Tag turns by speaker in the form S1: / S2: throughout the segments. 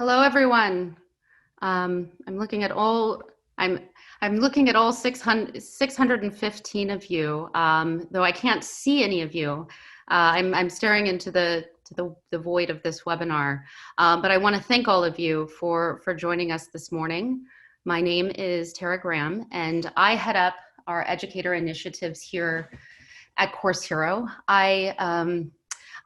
S1: Hello, everyone. I'm looking at all. I'm I'm looking at all 615 of you, though I can't see any of you. I'm staring into the void of this webinar. But I want to thank all of you for joining us this morning. My name is Tara Graham, and I head up our educator initiatives here at Course Hero.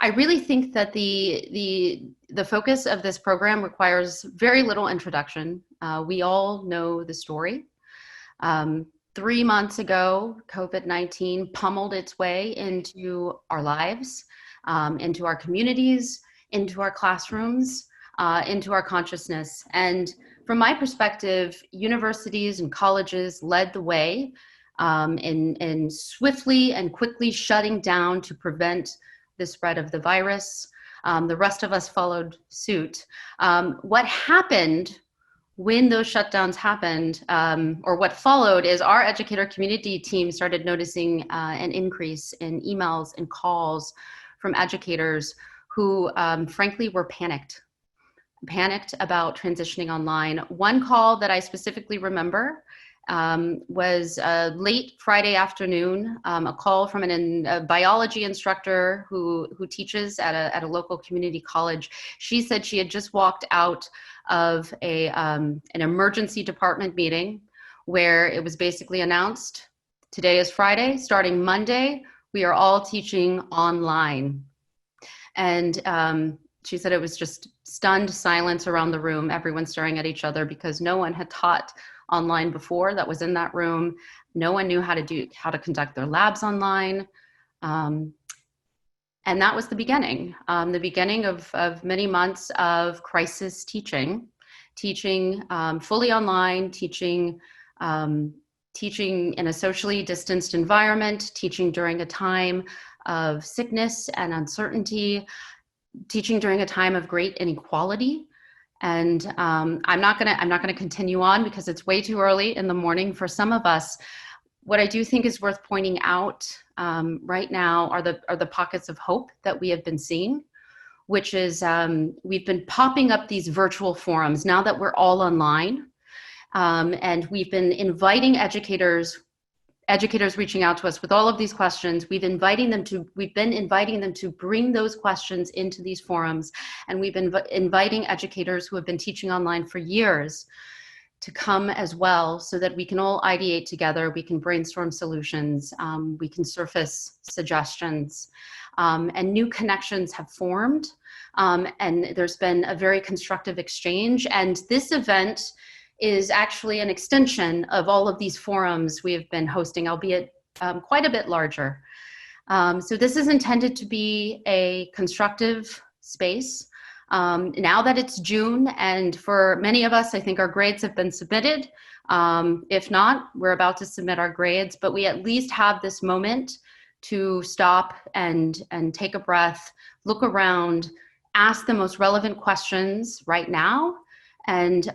S1: I really think that the focus of this program requires very little introduction. We all know the story. 3 months ago, COVID-19 pummeled its way into our lives, into our communities, into our classrooms, into our consciousness. And from my perspective, universities and colleges led the way in swiftly and quickly shutting down to prevent the spread of the virus. The rest of us followed suit. What happened when those shutdowns happened, or what followed, is our educator community team started noticing an increase in emails and calls from educators who frankly were panicked about transitioning online. One call that I specifically remember was late Friday afternoon, a call from a biology instructor who teaches at a local community college. She said she had just walked out of an emergency department meeting where it was basically announced, today is Friday, starting Monday, we are all teaching online. And she said it was just stunned silence around the room, everyone staring at each other because no one had taught online before that was in that room. No one knew how to conduct their labs online. And that was the beginning of many months of crisis teaching fully online, teaching in a socially distanced environment, teaching during a time of sickness and uncertainty, teaching during a time of great inequality. And I'm not gonna continue on because it's way too early in the morning for some of us. What I do think is worth pointing out right now are the pockets of hope that we have been seeing, which is we've been popping up these virtual forums now that we're all online, and we've been inviting educators reaching out to us with all of these questions. We've been inviting them to bring those questions into these forums. And we've been inviting educators who have been teaching online for years to come as well so that we can all ideate together, we can brainstorm solutions, we can surface suggestions, and new connections have formed. And there's been a very constructive exchange. And this event is actually an extension of all of these forums we have been hosting, albeit quite a bit larger. So this is intended to be a constructive space. Now that it's June, and for many of us, I think our grades have been submitted. If not, we're about to submit our grades, but we at least have this moment to stop and take a breath, look around, ask the most relevant questions right now, and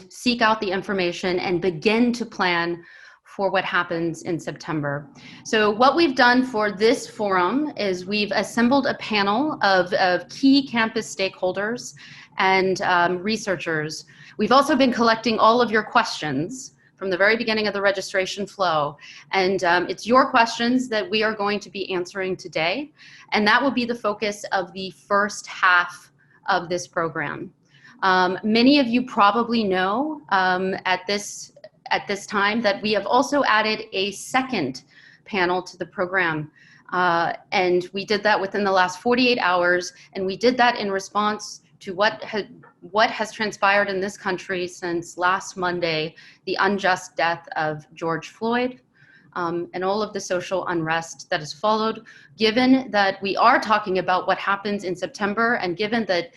S1: seek out the information and begin to plan for what happens in September. So what we've done for this forum is we've assembled a panel of key campus stakeholders and researchers. We've also been collecting all of your questions from the very beginning of the registration flow. And it's your questions that we are going to be answering today. And that will be the focus of the first half of this program. Many of you probably know at this time that we have also added a second panel to the program. And we did that within the last 48 hours. And we did that in response to what has transpired in this country since last Monday, the unjust death of George Floyd, and all of the social unrest that has followed. Given that we are talking about what happens in September, and given that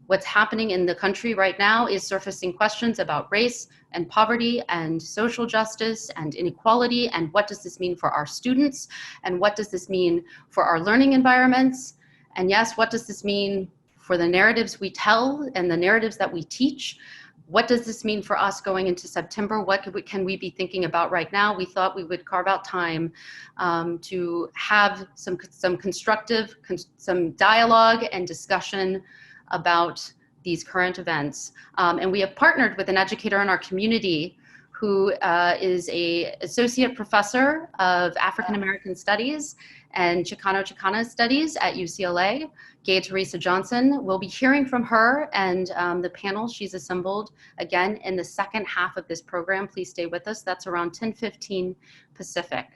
S1: what's happening in the country right now is surfacing questions about race and poverty and social justice and inequality, and what does this mean for our students, and what does this mean for our learning environments, and yes, what does this mean for the narratives we tell and the narratives that we teach? What does this mean for us going into September? What can we be thinking about right now? We thought we would carve out time to have some constructive, some dialogue and discussion about these current events. And we have partnered with an educator in our community who is an associate professor of African American Studies and Chicano Studies at UCLA, Gay Teresa Johnson. We'll be hearing from her and the panel she's assembled again in the second half of this program. Please stay with us. That's around 10:15 Pacific.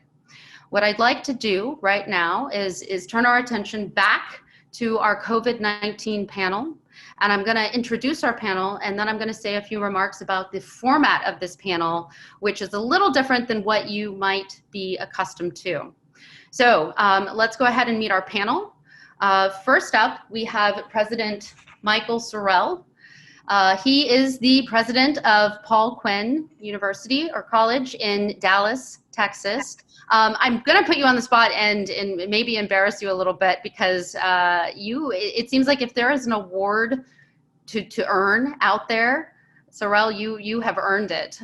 S1: What I'd like to do right now is turn our attention back to our COVID-19 panel. And I'm going to introduce our panel, and then I'm going to say a few remarks about the format of this panel, which is a little different than what you might be accustomed to. So let's go ahead and meet our panel. First up, we have President Michael Sorrell. He is the president of Paul Quinn University or College in Dallas, Texas. I'm going to put you on the spot and maybe embarrass you a little bit because it seems like if there is an award to earn out there, Sorrell, you have earned it.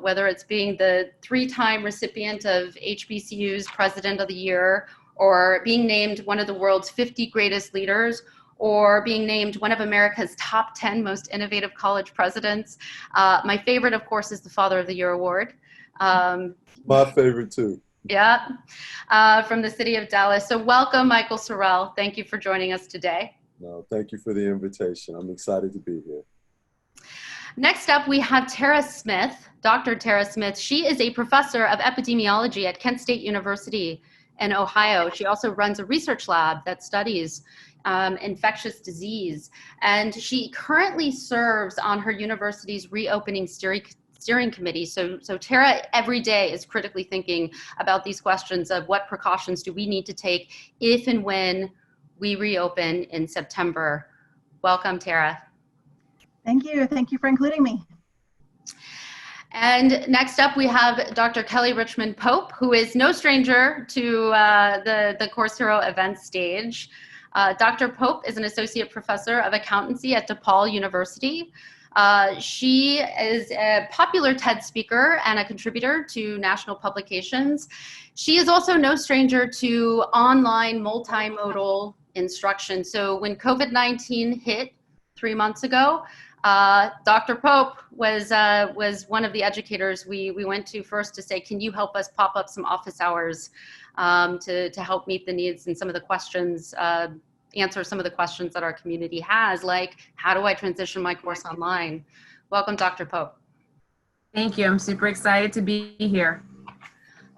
S1: Whether it's being the 3-time recipient of HBCU's President of the Year, or being named one of the world's 50 greatest leaders, or being named one of America's top 10 most innovative college presidents. My favorite, of course, is the Father of the Year award.
S2: My favorite too.
S1: Yeah, from the city of Dallas. So welcome, Michael Sorrell. Thank you for joining us today.
S2: No, thank you for the invitation. I'm excited to be here.
S1: Next up, we have Tara Smith, Dr. Tara Smith. She is a professor of epidemiology at Kent State University in Ohio. She also runs a research lab that studies infectious disease. And she currently serves on her university's reopening steering committee. So Tara every day is critically thinking about these questions of what precautions do we need to take if and when we reopen in September. Welcome, Tara.
S3: Thank you. Thank you for including me.
S1: And next up, we have Dr. Kelly Richmond Pope, who is no stranger to the Course Hero event stage. Dr. Pope is an associate professor of accountancy at DePaul University. She is a popular TED speaker and a contributor to national publications. She is also no stranger to online multimodal instruction. So when COVID-19 hit 3 months ago, Dr. Pope was one of the educators we went to first to say, can you help us pop up some office hours to help meet the needs and some of the questions, answer some of the questions that our community has, like how do I transition my course online? Welcome, Dr. Pope.
S4: Thank you. I'm super excited to be here.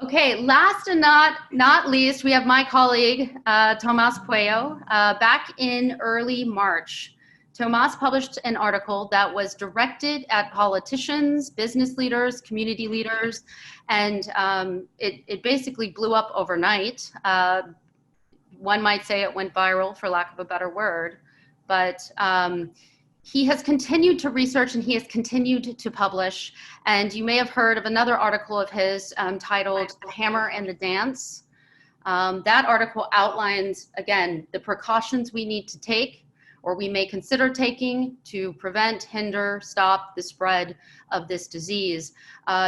S1: Okay, last and not least, we have my colleague, Tomas Cuello. Back in early March, Tomas published an article that was directed at politicians, business leaders, community leaders, and it basically blew up overnight. One might say it went viral, for lack of a better word, but he has continued to research and he has continued to publish. And you may have heard of another article of his titled "The Hammer and the Dance." That article outlines, again, the precautions we need to take or we may consider taking to prevent, hinder, stop the spread of this disease.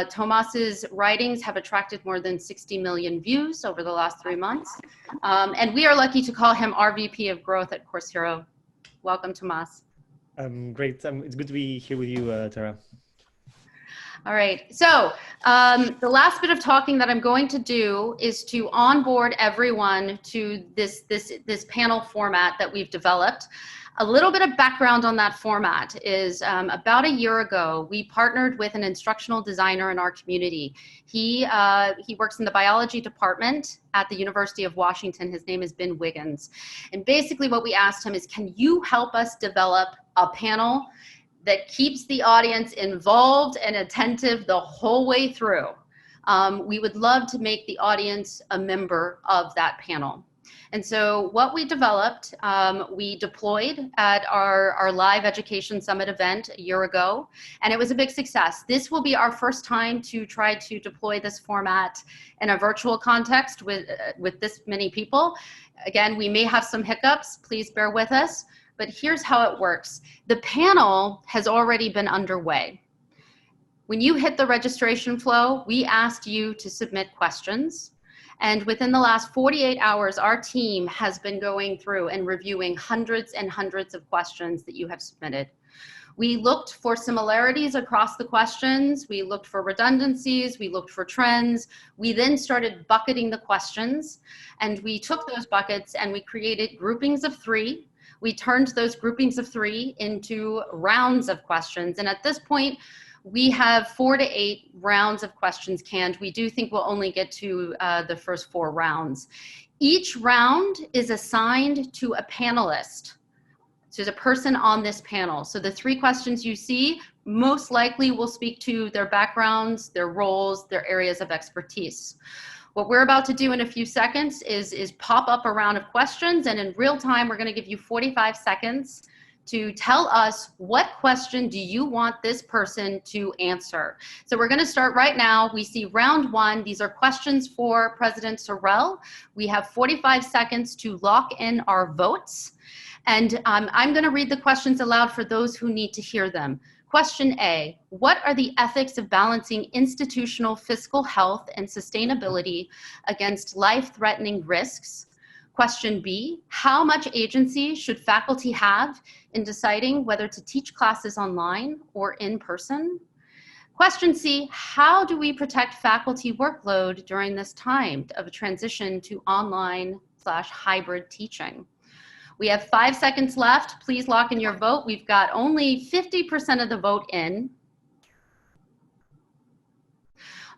S1: Tomas's writings have attracted more than 60 million views over the last 3 months. And we are lucky to call him our VP of Growth at Course Hero. Welcome, Tomas.
S5: Great. It's good to be here with you, Tara.
S1: All right, so the last bit of talking that I'm going to do is to onboard everyone to this panel format that we've developed. A little bit of background on that format is about a year ago, we partnered with an instructional designer in our community. He works in the biology department at the University of Washington. His name is Ben Wiggins. And basically what we asked him is, can you help us develop a panel that keeps the audience involved and attentive the whole way through? We would love to make the audience a member of that panel. And so what we developed, we deployed at our live education summit event a year ago, and it was a big success. This will be our first time to try to deploy this format in a virtual context with this many people. Again, we may have some hiccups, please bear with us, but here's how it works. The panel has already been underway. When you hit the registration flow, we asked you to submit questions. And within the last 48 hours, our team has been going through and reviewing hundreds and hundreds of questions that you have submitted. We looked for similarities across the questions. We looked for redundancies. We looked for trends. We then started bucketing the questions, and we took those buckets and we created groupings of 3. We turned those groupings of 3 into rounds of questions. And at this point, we have 4 to 8 rounds of questions canned. We do think we'll only get to the first 4 rounds. Each round is assigned to a panelist. So there's a person on this panel. So the 3 questions you see most likely will speak to their backgrounds, their roles, their areas of expertise. What we're about to do in a few seconds is pop up a round of questions, and in real time, we're going to give you 45 seconds to tell us what question do you want this person to answer. So we're going to start right now. We see round 1. These are questions for President Sorrell. We have 45 seconds to lock in our votes. And I'm going to read the questions aloud for those who need to hear them. Question A, what are the ethics of balancing institutional fiscal health and sustainability against life-threatening risks? Question B, how much agency should faculty have in deciding whether to teach classes online or in person? Question C, how do we protect faculty workload during this time of a transition to online/hybrid teaching? We have 5 seconds left. Please lock in your vote. We've got only 50% of the vote in.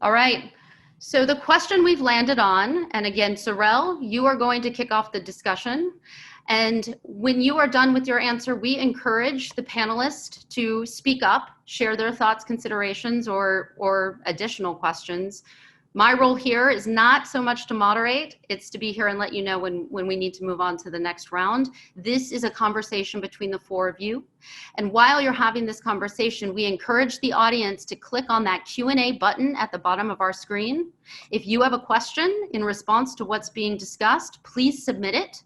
S1: All right. So the question we've landed on, and again, Sorrell, you are going to kick off the discussion. And when you are done with your answer, we encourage the panelists to speak up, share their thoughts, considerations, or additional questions. My role here is not so much to moderate, it's to be here and let you know when we need to move on to the next round. This is a conversation between the 4 of you. And while you're having this conversation, we encourage the audience to click on that Q&A button at the bottom of our screen. If you have a question in response to what's being discussed, please submit it.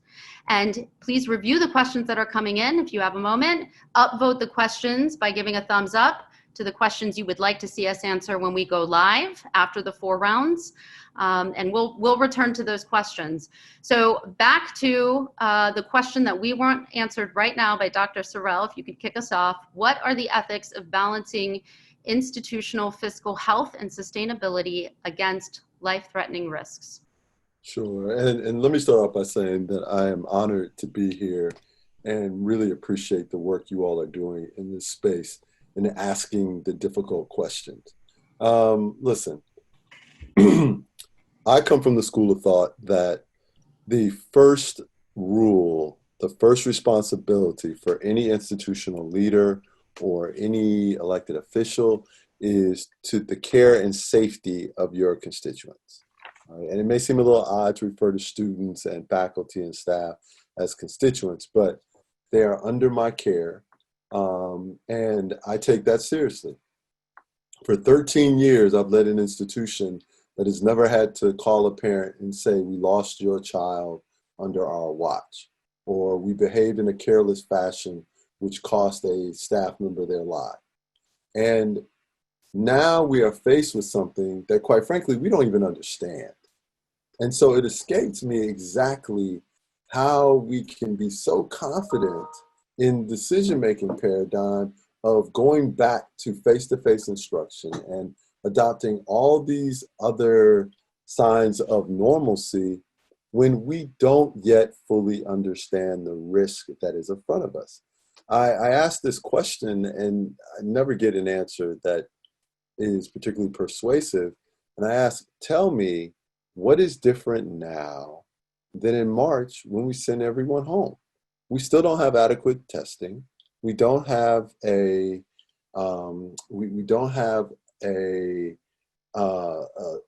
S1: And please review the questions that are coming in. If you have a moment, upvote the questions by giving a thumbs up to the questions you would like to see us answer when we go live after the 4 rounds. And we'll return to those questions. So back to the question that we want answered right now by Dr. Sorrell, if you could kick us off. What are the ethics of balancing institutional fiscal health and sustainability against life-threatening risks?
S2: Sure. And let me start off by saying that I am honored to be here and really appreciate the work you all are doing in this space and asking the difficult questions. Listen, I come from the school of thought that the first rule, the first responsibility for any institutional leader or any elected official is to the care and safety of your constituents. Right? And it may seem a little odd to refer to students and faculty and staff as constituents, but they are under my care. And I take that seriously. For 13 years, I've led an institution that has never had to call a parent and say, we lost your child under our watch, or we behaved in a careless fashion, which cost a staff member their life. And now we are faced with something that, quite frankly, we don't even understand. And so it escapes me exactly how we can be so confident in decision-making paradigm of going back to face-to-face instruction and adopting all these other signs of normalcy when we don't yet fully understand the risk that is in front of us. I ask this question and I never get an answer that is particularly persuasive. And I ask, tell me, what is different now than in March when we send everyone home? We still don't have adequate testing. We don't have a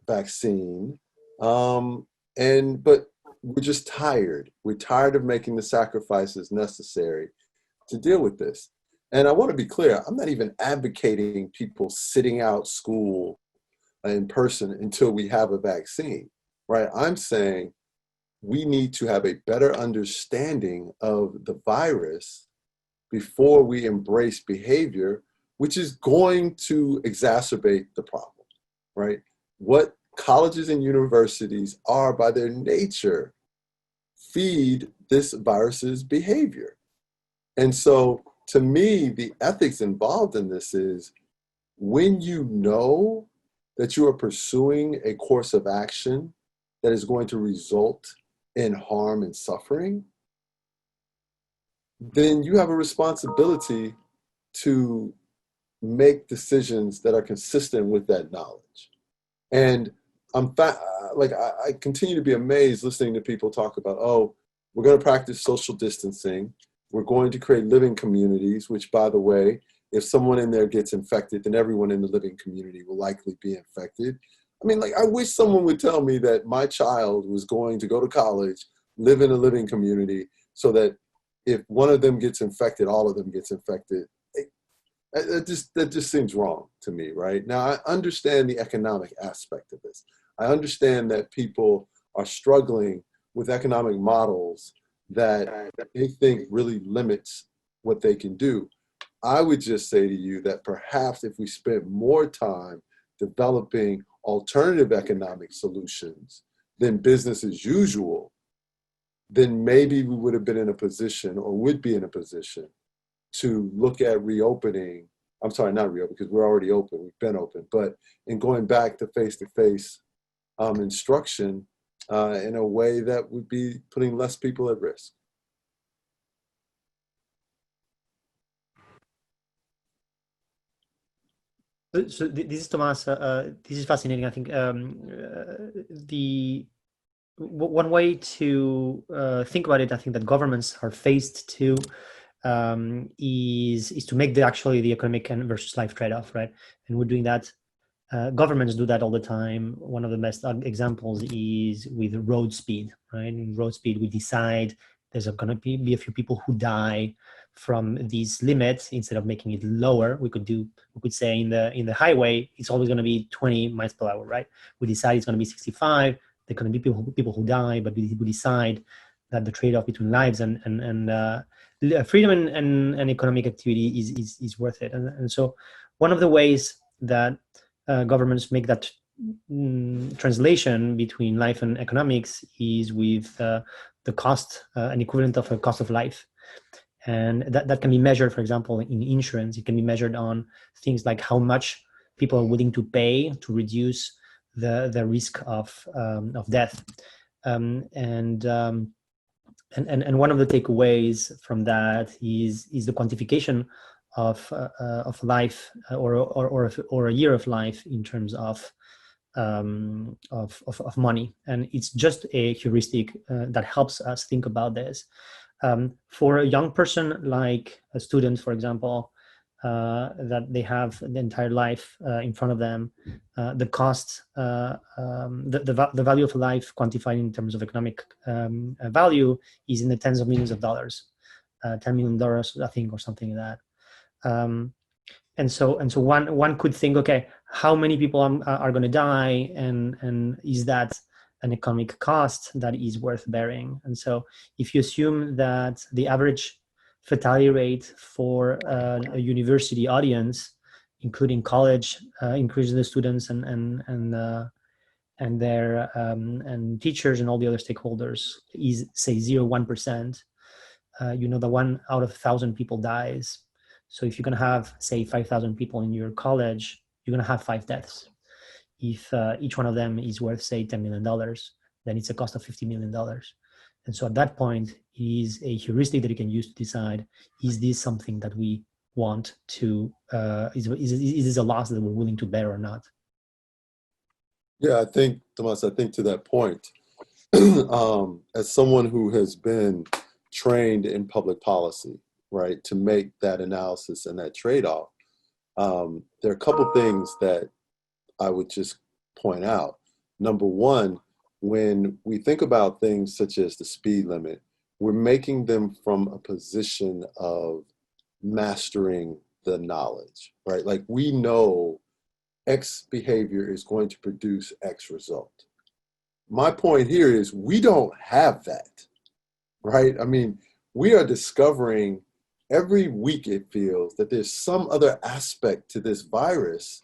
S2: vaccine, but we're just tired. We're tired of making the sacrifices necessary to deal with this. And I want to be clear, I'm not even advocating people sitting out school in person until we have a vaccine, right? I'm saying we need to have a better understanding of the virus before we embrace behavior, which is going to exacerbate the problem, right? What colleges and universities are, by their nature, feed this virus's behavior. And so, to me, the ethics involved in this is when you know that you are pursuing a course of action that is going to result in harm and suffering, then you have a responsibility to make decisions that are consistent with that knowledge. And I continue to be amazed listening to people talk about, oh, we're going to practice social distancing. We're going to create living communities, which, by the way, if someone in there gets infected, then everyone in the living community will likely be infected. I mean, I wish someone would tell me that my child was going to go to college, live in a living community, so that if one of them gets infected, all of them gets infected. That just seems wrong to me, right? Now, I understand the economic aspect of this. I understand that people are struggling with economic models that they think really limits what they can do. I would just say to you that perhaps if we spent more time developing alternative economic solutions than business as usual, then maybe we would have been in a position, or would be in a position, to look at reopening. I'm sorry, not reopen, because we're already open, we've been open, but in going back to face-to-face instruction in a way that would be putting less people at risk.
S5: So this is Thomas. This is fascinating. I think one way to think about it, I think that governments are faced to is to make the economic and versus life trade-off, right? And we're doing that. Governments do that all the time. One of the best examples is with road speed, right? In road speed, we decide there's going to be a few people who die from these limits. Instead of making it lower, we could say in the highway, it's always going to be 20 miles per hour, right? We decide it's going to be 65. There are going to be people who die, but we decide that the trade-off between lives and freedom and economic activity is worth it. And so one of the ways that governments make that translation between life and economics is with the cost, an equivalent of a cost of life. And that can be measured, for example, in insurance. It can be measured on things like how much people are willing to pay to reduce the risk of death. And one of the takeaways from that is the quantification of life or a year of life in terms of money. And it's just a heuristic that helps us think about this. For a young person, like a student, for example, that they have the entire life in front of them, the cost, the value of life quantified in terms of economic value is in the tens of millions of dollars, $10 million, I think, or something like that. And so one could think, okay, how many people are going to die, and is that an economic cost that is worth bearing? And so if you assume that the average fatality rate for a university audience, including college, including the students and their and teachers and all the other stakeholders, is say 0.1%, you know that 1 out of 1,000 people dies. So if you're going to have, say, 5,000 people in your college, you're going to have 5 deaths. If each one of them is worth, say, $10 million, then it's a cost of $50 million. And so at that point, it is a heuristic that you can use to decide, is this something that we want to, is this a loss that we're willing to bear or not?
S2: Yeah, I think, Tomas, to that point, as someone who has been trained in public policy, right, to make that analysis and that trade-off, there are a couple things that I would just point out. Number one, when we think about things such as the speed limit, we're making them from a position of mastering the knowledge, right? Like, we know X behavior is going to produce X result. My point here is we don't have that, right? I mean, we are discovering every week, it feels, that there's some other aspect to this virus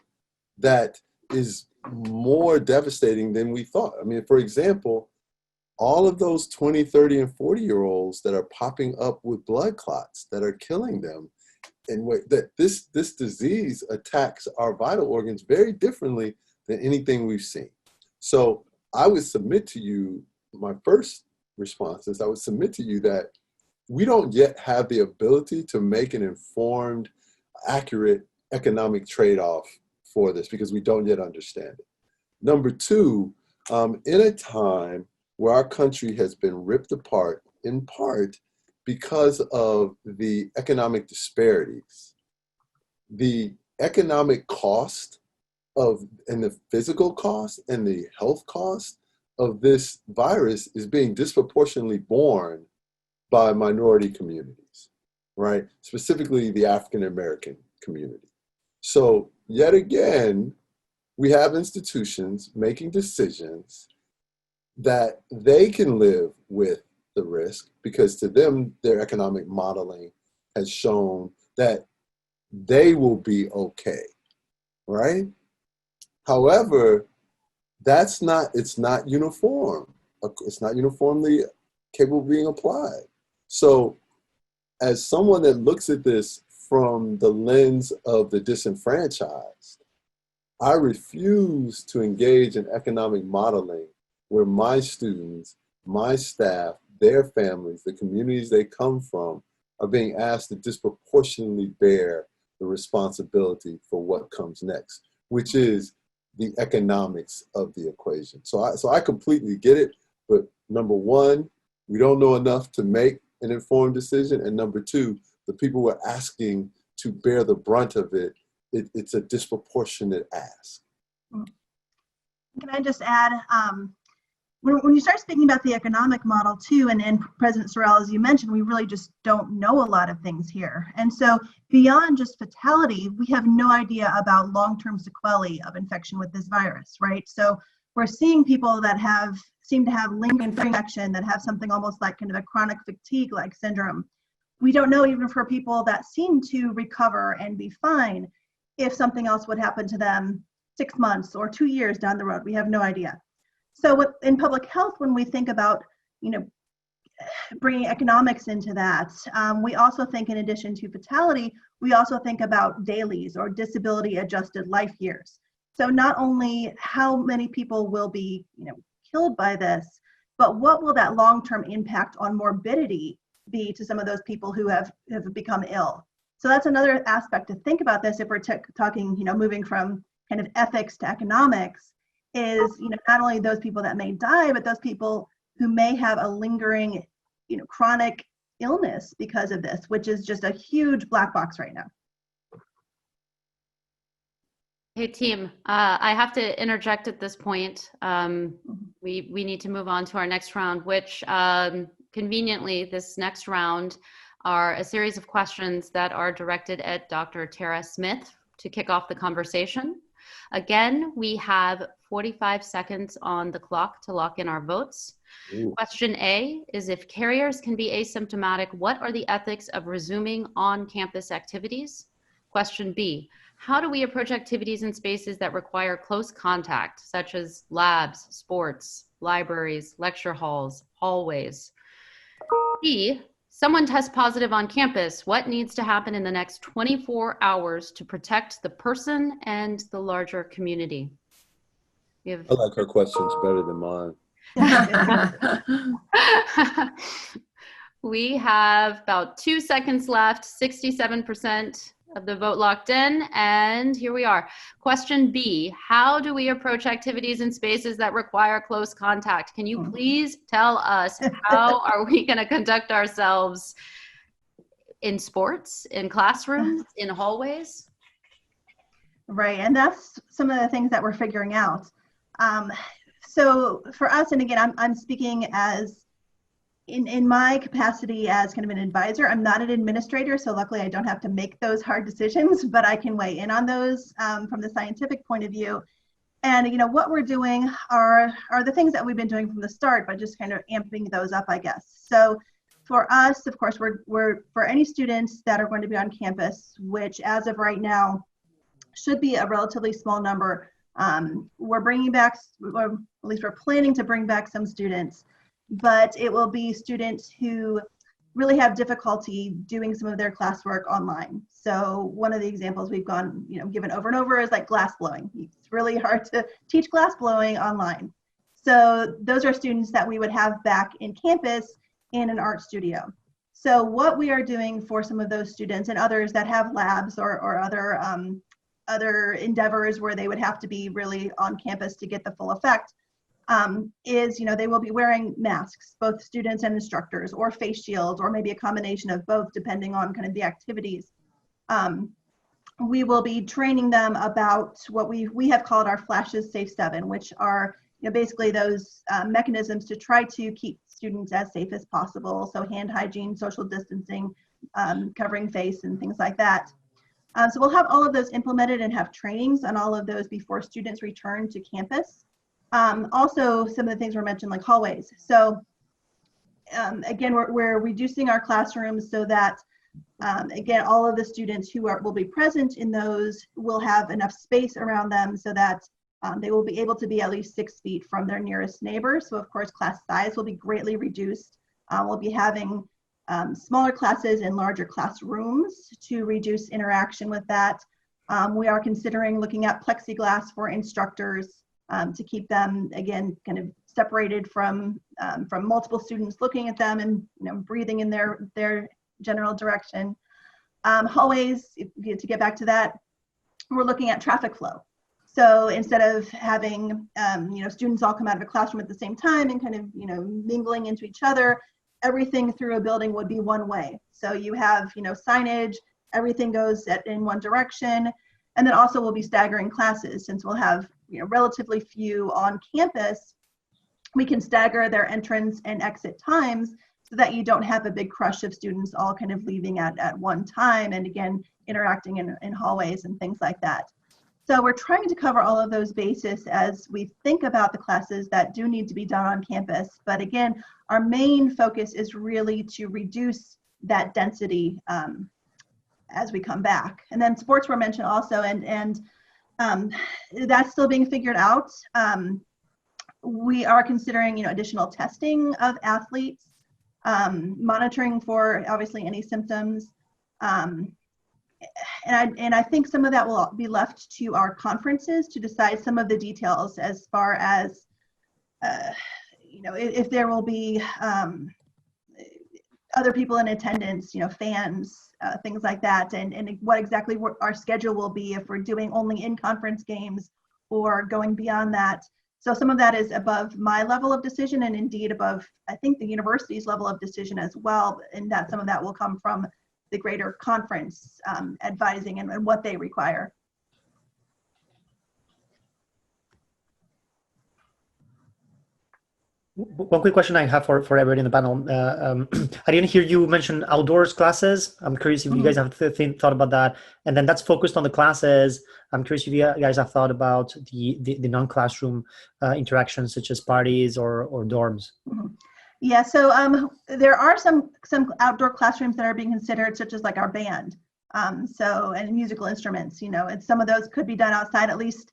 S2: that is more devastating than we thought. I mean, for example, all of those 20, 30, and 40-year-olds that are popping up with blood clots that are killing them, and that this disease attacks our vital organs very differently than anything we've seen. So I would submit to you, my first response is I would submit to you that we don't yet have the ability to make an informed, accurate economic trade-off for this because we don't yet understand it. Number two, in a time where our country has been ripped apart in part because of the economic disparities, the economic cost and the physical cost and the health cost of this virus is being disproportionately borne by minority communities, right? Specifically the African American community. So yet again, we have institutions making decisions that they can live with the risk because to them, their economic modeling has shown that they will be okay, right? However, it's not uniform. It's not uniformly capable of being applied. So as someone that looks at this from the lens of the disenfranchised, I refuse to engage in economic modeling where my students, my staff, their families, the communities they come from are being asked to disproportionately bear the responsibility for what comes next, which is the economics of the equation. So I completely get it, but number one, we don't know enough to make an informed decision, and number two, the people we're asking to bear the brunt of it, it's a disproportionate ask.
S3: Can I just add, when you start speaking about the economic model too, and President Sorrell, as you mentioned, we really just don't know a lot of things here. And so beyond just fatality, we have no idea about long-term sequelae of infection with this virus, right? So we're seeing people that seem to have lingering infection, that have something almost like kind of a chronic fatigue-like syndrome. We don't know even for people that seem to recover and be fine if something else would happen to them 6 months or 2 years down the road. We have no idea. So in public health, when we think about, bringing economics into that, we also think in addition to fatality, we also think about dailies or disability adjusted life years. So not only how many people will be, killed by this, but what will that long-term impact on morbidity be to some of those people who have become ill? So that's another aspect to think about this if we're talking, moving from kind of ethics to economics, is not only those people that may die, but those people who may have a lingering chronic illness because of this, which is just a huge black box right now.
S1: Hey team, I have to interject at this point. We need to move on to our next round, which conveniently this next round are a series of questions that are directed at Dr. Tara Smith to kick off the conversation. Again, we have 45 seconds on the clock to lock in our votes.
S2: Ooh.
S1: Question A is, if carriers can be asymptomatic, what are the ethics of resuming on-campus activities? Question B, how do we approach activities in spaces that require close contact, such as labs, sports, libraries, lecture halls, hallways? C, someone tests positive on campus. What needs to happen in the next 24 hours to protect the person and the larger community?
S2: I like her questions better than mine.
S1: We have about 2 seconds left, 67% of the vote locked in, and here we are. Question B, how do we approach activities in spaces that require close contact? Can you please tell us how are we going to conduct ourselves in sports, in classrooms, in hallways?
S3: Right, and that's some of the things that we're figuring out. So for us, and again, I'm speaking as in my capacity as kind of an advisor. I'm not an administrator, so luckily I don't have to make those hard decisions, but I can weigh in on those from the scientific point of view. And what we're doing are the things that we've been doing from the start, but just kind of amping those up, I guess. So for us, of course, we're for any students that are going to be on campus, which as of right now should be a relatively small number, We're bringing back, or at least we're planning to bring back some students, but it will be students who really have difficulty doing some of their classwork online. So one of the examples we've given over and over is like glass blowing. It's really hard to teach glass blowing online. So those are students that we would have back in campus in an art studio. So what we are doing for some of those students and others that have labs or other endeavors where they would have to be really on campus to get the full effect, is they will be wearing masks, both students and instructors, or face shields, or maybe a combination of both, depending on kind of the activities. We will be training them about what we have called our Flashes Safe 7, which are basically those mechanisms to try to keep students as safe as possible. So hand hygiene, social distancing, covering face, and things like that. So we'll have all of those implemented and have trainings on all of those before students return to campus. Also, some of the things were mentioned, like hallways. So again, we're reducing our classrooms so that, again, all of the students who will be present in those will have enough space around them so that they will be able to be at least 6 feet from their nearest neighbor. So of course, class size will be greatly reduced. We'll be having smaller classes in larger classrooms to reduce interaction with that. We are considering looking at plexiglass for instructors to keep them, again, kind of separated from multiple students looking at them and breathing in their general direction. Hallways, to get back to that, we're looking at traffic flow. So instead of having students all come out of a classroom at the same time and kind of mingling into each other, everything through a building would be one way. So you have signage, everything goes in one direction, and then also we'll be staggering classes since we'll have relatively few on campus. We can stagger their entrance and exit times so that you don't have a big crush of students all kind of leaving at one time, and again interacting in hallways and things like that. So we're trying to cover all of those bases as we think about the classes that do need to be done on campus. But again, our main focus is really to reduce that density as we come back. And then sports were mentioned also, and that's still being figured out. We are considering additional testing of athletes, monitoring for obviously any symptoms. And I think some of that will be left to our conferences to decide some of the details as far as, if there will be other people in attendance, fans, things like that, and what exactly our schedule will be if we're doing only in-conference games or going beyond that. So some of that is above my level of decision, and indeed above, I think, the university's level of decision as well, and that some of that will come from the greater conference advising and what they require.
S5: One quick question I have for everybody in the panel. I didn't hear you mention outdoors classes. I'm curious if you guys have thought about that. And then that's focused on the classes. I'm curious if you guys have thought about the non-classroom interactions such as parties or dorms.
S3: Yeah, so there are some outdoor classrooms that are being considered, such as like our band, and musical instruments, and some of those could be done outside. At least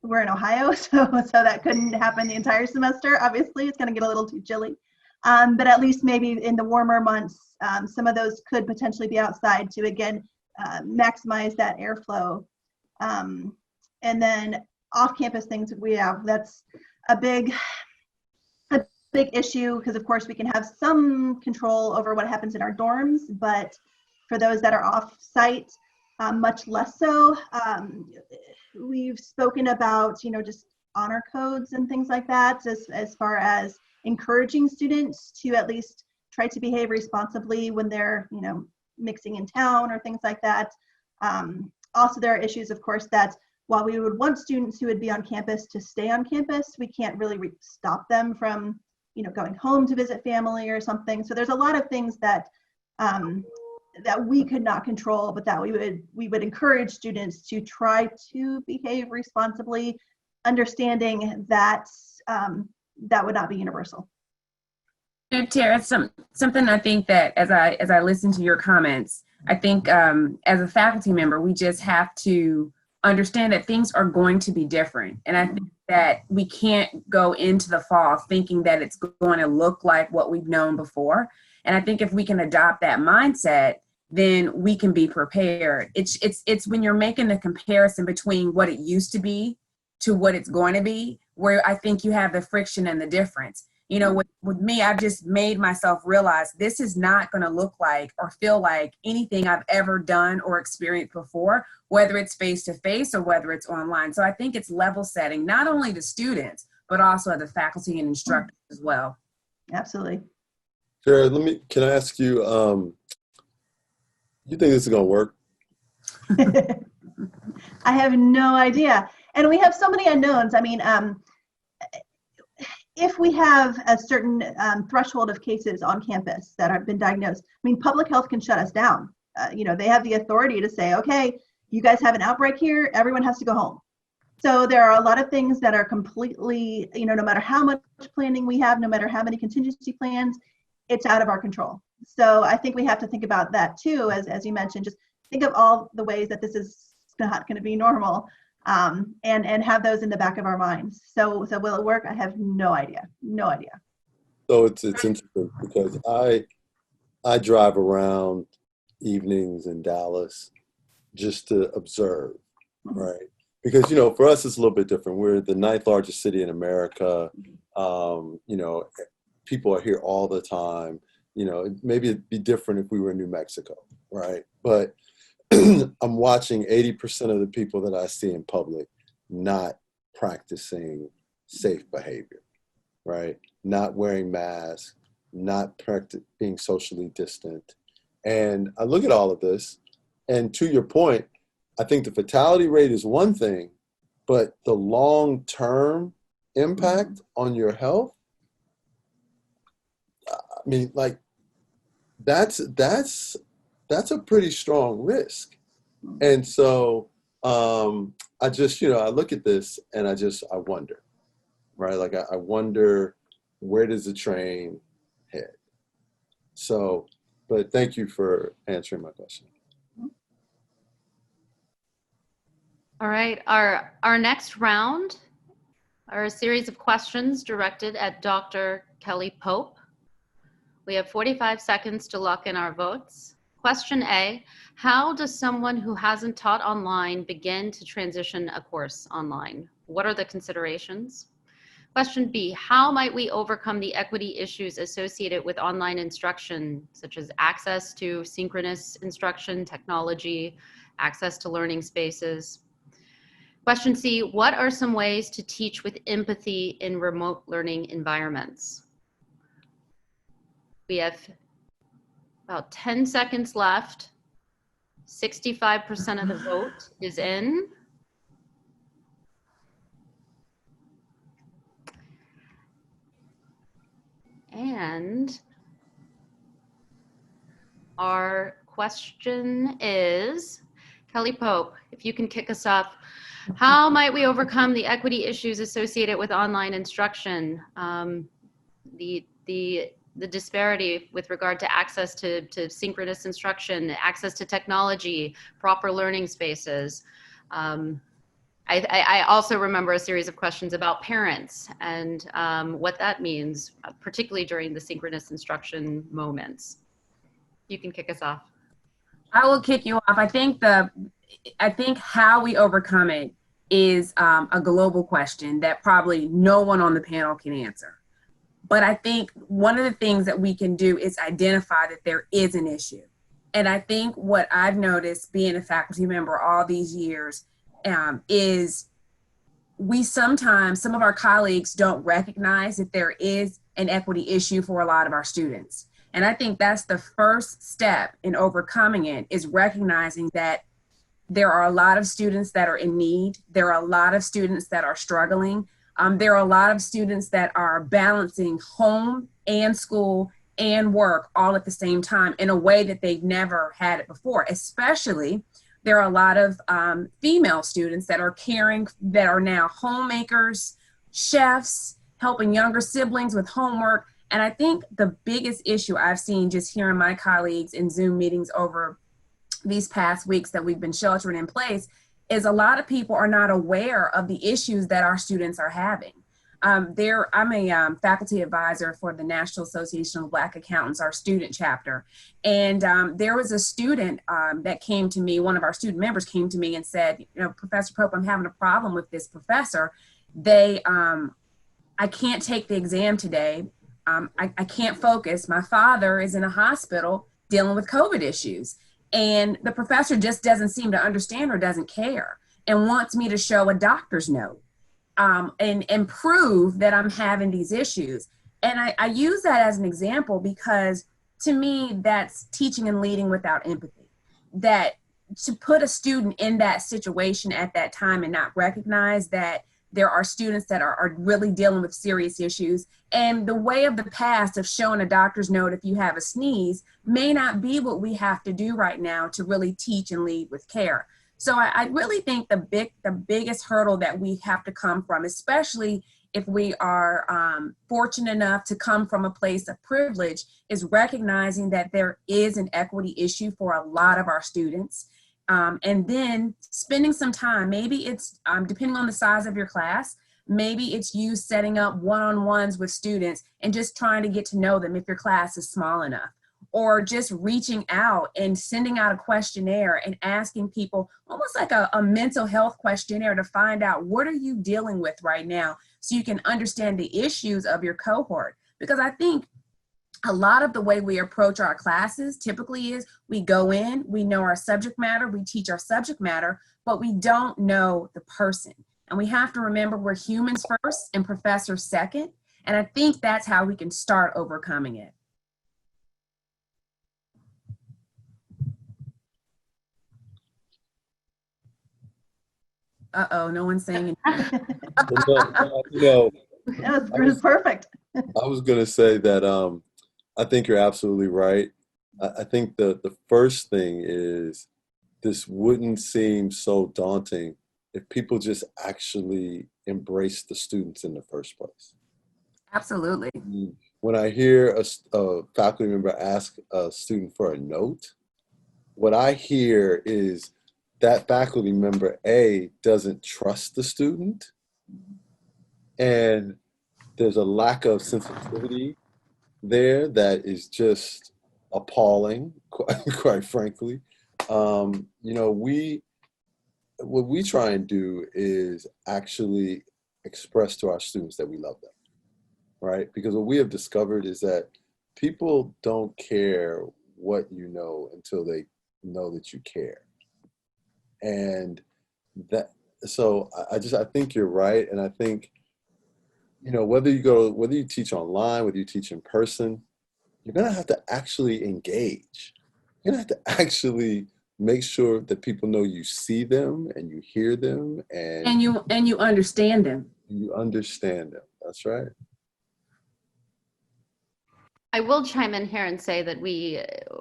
S3: we're in Ohio, so that couldn't happen the entire semester. Obviously, it's going to get a little too chilly, but at least maybe in the warmer months, some of those could potentially be outside to again maximize that airflow. And then off-campus things that's a big issue, because of course we can have some control over what happens in our dorms, but for those that are off-site, much less so. We've spoken about just honor codes and things like that as far as encouraging students to at least try to behave responsibly when they're mixing in town or things like that. Also, there are issues, of course, that while we would want students who would be on campus to stay on campus, we can't really stop them from going home to visit family or something. So there's a lot of things that that we could not control, but that we would encourage students to try to behave responsibly, understanding that that would not be universal.
S4: Tara, something I think that as I listen to your comments, I think as a faculty member, we just have to understand that things are going to be different. And I think that we can't go into the fall thinking that it's going to look like what we've known before. And I think if we can adopt that mindset, then we can be prepared. It's when you're making the comparison between what it used to be to what it's going to be, where I think you have the friction and the difference. You know, with me, I've just made myself realize this is not going to look like or feel like anything I've ever done or experienced before, whether it's face-to-face or whether it's online. So I think it's level setting, not only to students, but also the faculty and instructors as well.
S3: Absolutely.
S2: Jared, can I ask you, you think this is going to work?
S3: I have no idea. And we have so many unknowns. I mean, if we have a certain threshold of cases on campus that have been diagnosed, I mean, public health can shut us down. You know, they have the authority to say, okay, you guys have an outbreak here, everyone has to go home. So there are a lot of things that are completely, you know, no matter how much planning we have, no matter how many contingency plans, it's out of our control. So I think we have to think about that too, as you mentioned, just think of all the ways that this is not going to be normal. And have those in the back of our minds. So will it work? I have no idea. No idea.
S2: So it's interesting because I drive around evenings in Dallas just to observe, right? Because, you know, for us, it's a little bit different. We're the 9th largest city in America. You know, people are here all the time. You know, maybe it'd be different if we were in New Mexico, right? But I'm watching 80% of the people that I see in public not practicing safe behavior, right? Not wearing masks, not being socially distant. And I look at all of this, and to your point, I think the fatality rate is one thing, but the long-term impact on your health, I mean, like, that's a pretty strong risk. And so I just, you know, I look at this and I wonder, right? Like, I wonder, where does the train head? So, but thank you for answering my question.
S1: All right, our next round are a series of questions directed at Dr. Kelly Pope. We have 45 seconds to lock in our votes. Question A, how does someone who hasn't taught online begin to transition a course online? What are the considerations? Question B, how might we overcome the equity issues associated with online instruction, such as access to synchronous instruction technology, access to learning spaces? Question C, what are some ways to teach with empathy in remote learning environments? We have about 10 seconds left. 65% of the vote is in. And our question is, Kelly Pope, if you can kick us off, how might we overcome the equity issues associated with online instruction? The disparity with regard to access to synchronous instruction, access to technology, proper learning spaces. I also remember a series of questions about parents and what that means, particularly during the synchronous instruction moments. You can kick us off.
S4: I will kick you off. I think how we overcome it is a global question that probably no one on the panel can answer. But I think one of the things that we can do is identify that there is an issue. And I think what I've noticed being a faculty member all these years is some of our colleagues don't recognize that there is an equity issue for a lot of our students. And I think that's the first step in overcoming it, is recognizing that there are a lot of students that are in need. There are a lot of students that are struggling. There are a lot of students that are balancing home and school and work all at the same time in a way that they've never had it before. Especially, there are a lot of female students that are caring, that are now homemakers, chefs, helping younger siblings with homework. And I think the biggest issue I've seen just hearing my colleagues in Zoom meetings over these past weeks that we've been sheltering in place is a lot of people are not aware of the issues that our students are having. I'm a faculty advisor for the National Association of Black Accountants, our student chapter. And there was a student that came to me, one of our student members came to me and said, you know, Professor Pope, I'm having a problem with this professor. I can't take the exam today. I can't focus. My father is in a hospital dealing with COVID issues. And the professor just doesn't seem to understand or doesn't care and wants me to show a doctor's note and prove that I'm having these issues. And I use that as an example because to me, that's teaching and leading without empathy. That to put a student in that situation at that time and not recognize that there are students that are really dealing with serious issues. And the way of the past of showing a doctor's note if you have a sneeze may not be what we have to do right now to really teach and lead with care. So I really think the biggest hurdle that we have to come from, especially if we are fortunate enough to come from a place of privilege, is recognizing that there is an equity issue for a lot of our students. And then spending some time, maybe it's depending on the size of your class, maybe it's you setting up one-on-ones with students and just trying to get to know them if your class is small enough, or just reaching out and sending out a questionnaire and asking people almost like a mental health questionnaire to find out what are you dealing with right now so you can understand the issues of your cohort. Because I think a lot of the way we approach our classes typically is we go in, we know our subject matter, we teach our subject matter, but we don't know the person. And we have to remember we're humans first and professors second. And I think that's how we can start overcoming it. Uh-oh, no one's saying anything.
S3: That was perfect.
S2: I was going to say that I think you're absolutely right. I think the first thing is this wouldn't seem so daunting if people just actually embrace the students in the first place.
S4: Absolutely.
S2: When I hear a faculty member ask a student for a note, what I hear is that faculty member, A, doesn't trust the student, and there's a lack of sensitivity there that is just appalling, quite frankly. You know, what we try and do is actually express to our students that we love them, right? Because what we have discovered is that people don't care what you know until they know that you care. And that, so I think you're right. And I think, you know, whether you teach online, whether you teach in person, you're going to have to actually engage. You're going to have to actually make sure that people know you see them and you hear them and
S4: you understand them.
S2: You understand them. That's right.
S1: I will chime in here and say that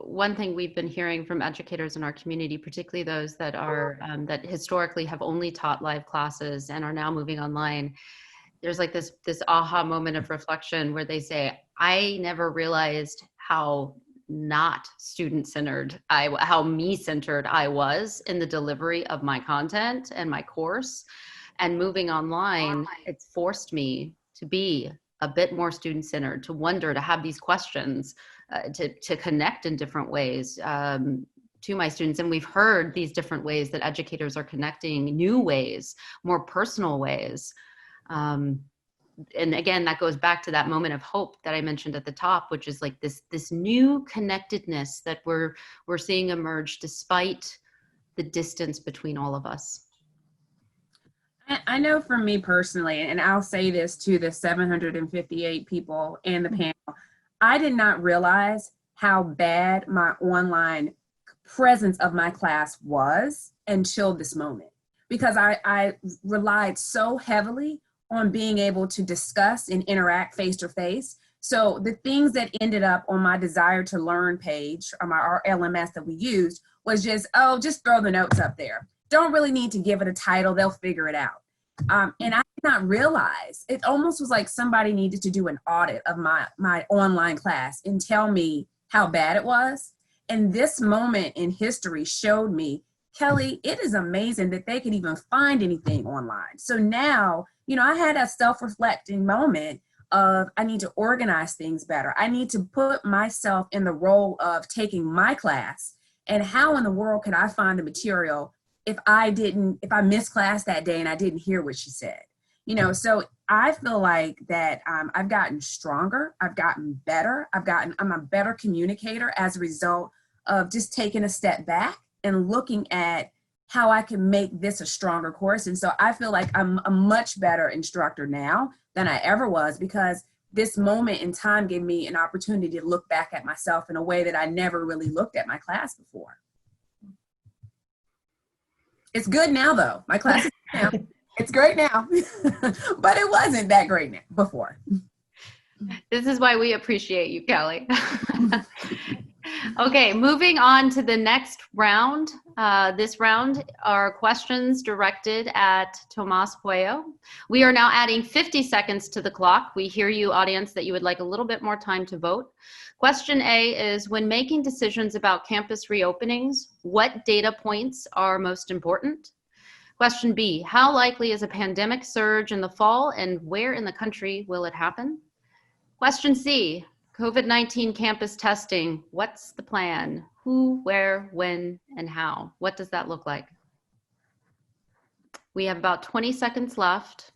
S1: one thing we've been hearing from educators in our community, particularly those that are that historically have only taught live classes and are now moving online, there's like this aha moment of reflection where they say, I never realized how not student-centered how me-centered I was in the delivery of my content and my course. And moving online, it's forced me to be a bit more student-centered, to wonder, to have these questions, to connect in different ways to my students. And we've heard these different ways that educators are connecting, new ways, more personal ways. And again, that goes back to that moment of hope that I mentioned at the top, which is like this new connectedness that we're seeing emerge despite the distance between all of us.
S4: I know for me personally, and I'll say this to the 758 people in the panel, I did not realize how bad my online presence of my class was until this moment, because I relied so heavily on being able to discuss and interact face to face. So the things that ended up on my desire to learn page, or our LMS that we used, was just throw the notes up there. Don't really need to give it a title, they'll figure it out. And I did not realize, it almost was like somebody needed to do an audit of my online class and tell me how bad it was. And this moment in history showed me Kelly, it is amazing that they can even find anything online. So now, I had a self-reflecting moment of I need to organize things better. I need to put myself in the role of taking my class, and how in the world could I find the material if I missed class that day and I didn't hear what she said. So I feel like that I've gotten stronger, I've gotten better, I'm a better communicator as a result of just taking a step back and looking at how I can make this a stronger course. And so I feel like I'm a much better instructor now than I ever was, because this moment in time gave me an opportunity to look back at myself in a way that I never really looked at my class before. It's good now though. My class is good now. It's great now, but it wasn't that great before.
S1: This is why we appreciate you, Kelly. Okay, moving on to the next round. This round are questions directed at Tomas Puello. We are now adding 50 seconds to the clock. We hear you, audience, that you would like a little bit more time to vote. Question A is, when making decisions about campus reopenings, what data points are most important? Question B, how likely is a pandemic surge in the fall, and where in the country will it happen? Question C, COVID-19 campus testing, what's the plan? Who, where, when, and how? What does that look like? We have about 20 seconds left.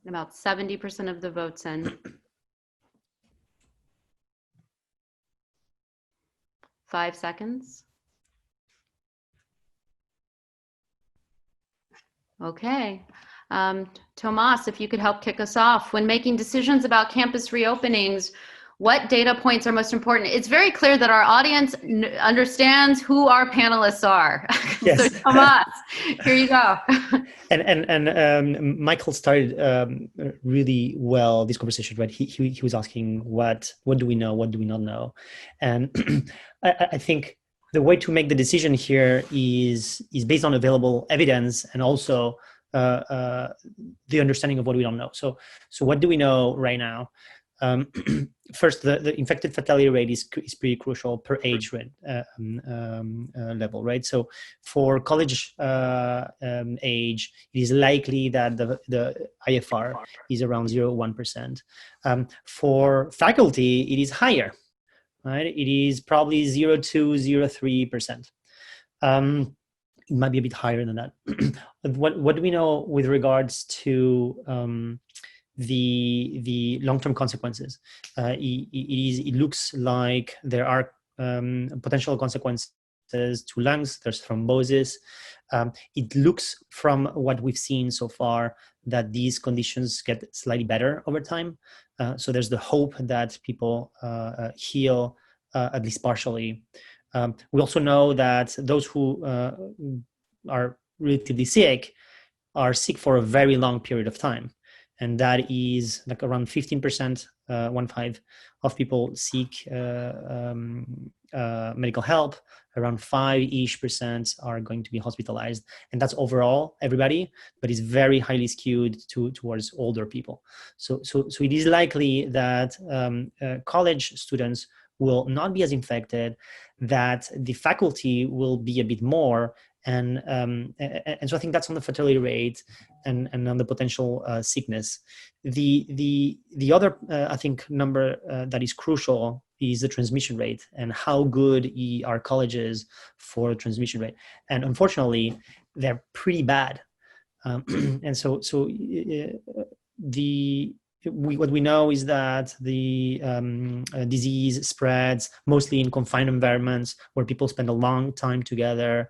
S1: About 70% of the votes in. 5 seconds. Okay. Tomas, if you could help kick us off. When making decisions about campus reopenings, what data points are most important? It's very clear that our audience understands who our panelists are.
S5: Yes.
S1: So Tomas, here you go.
S5: And Michael started really well this conversation, right? He was asking what do we know, what do we not know, and I think the way to make the decision here is based on available evidence and also the understanding of what we don't know. So what do we know right now? First, the infected fatality rate is pretty crucial per age rate, level, right? So for college age, it is likely that the IFR is around 0.1%. For faculty, it is higher, right? It is probably 0.2, 0.3%. It might be a bit higher than that. What do we know with regards to the long-term consequences? It looks like there are potential consequences to lungs. There's thrombosis. It looks from what we've seen so far that these conditions get slightly better over time. So there's the hope that people heal at least partially. We also know that those who are relatively sick are sick for a very long period of time. And that is like around 15%, 1/5 of people seek medical help. Around 5-ish% are going to be hospitalized. And that's overall everybody, but it's very highly skewed towards older people. So it is likely that college students will not be as infected, that the faculty will be a bit more. And so I think that's on the fatality rate and on the potential sickness. The other I think number that is crucial is the transmission rate and how good are colleges for transmission rate. And unfortunately, they're pretty bad. And so what we know is that the disease spreads mostly in confined environments where people spend a long time together,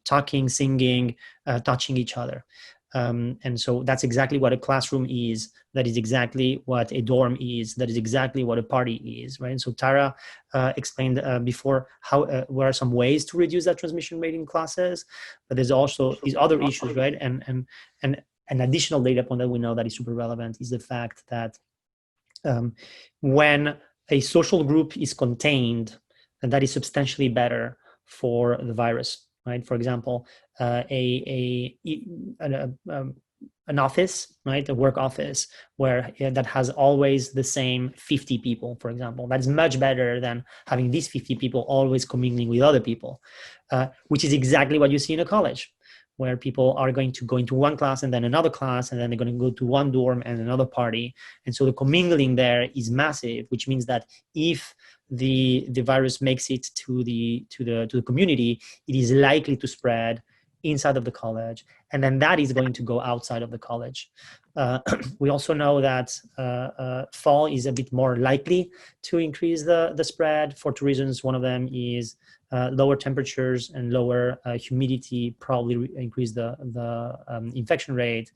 S5: talking, singing, touching each other. And so that's exactly what a classroom is. That is exactly what a dorm is. That is exactly what a party is, right? And so Tara explained before how what are some ways to reduce that transmission rate in classes, but there's also these other issues, right? And an additional data point that we know that is super relevant is the fact that when a social group is contained, and that is substantially better for the virus, right? For example, an office, right, a work office, where that has always the same 50 people, for example. That's much better than having these 50 people always commingling with other people, which is exactly what you see in a college, where people are going to go into one class and then another class, and then they're going to go to one dorm and another party. And so the commingling there is massive, which means that if the virus makes it to the community, it is likely to spread inside of the college, and then that is going to go outside of the college. We also know that fall is a bit more likely to increase the spread for two reasons. One of them is lower temperatures and lower humidity probably increase the infection rate,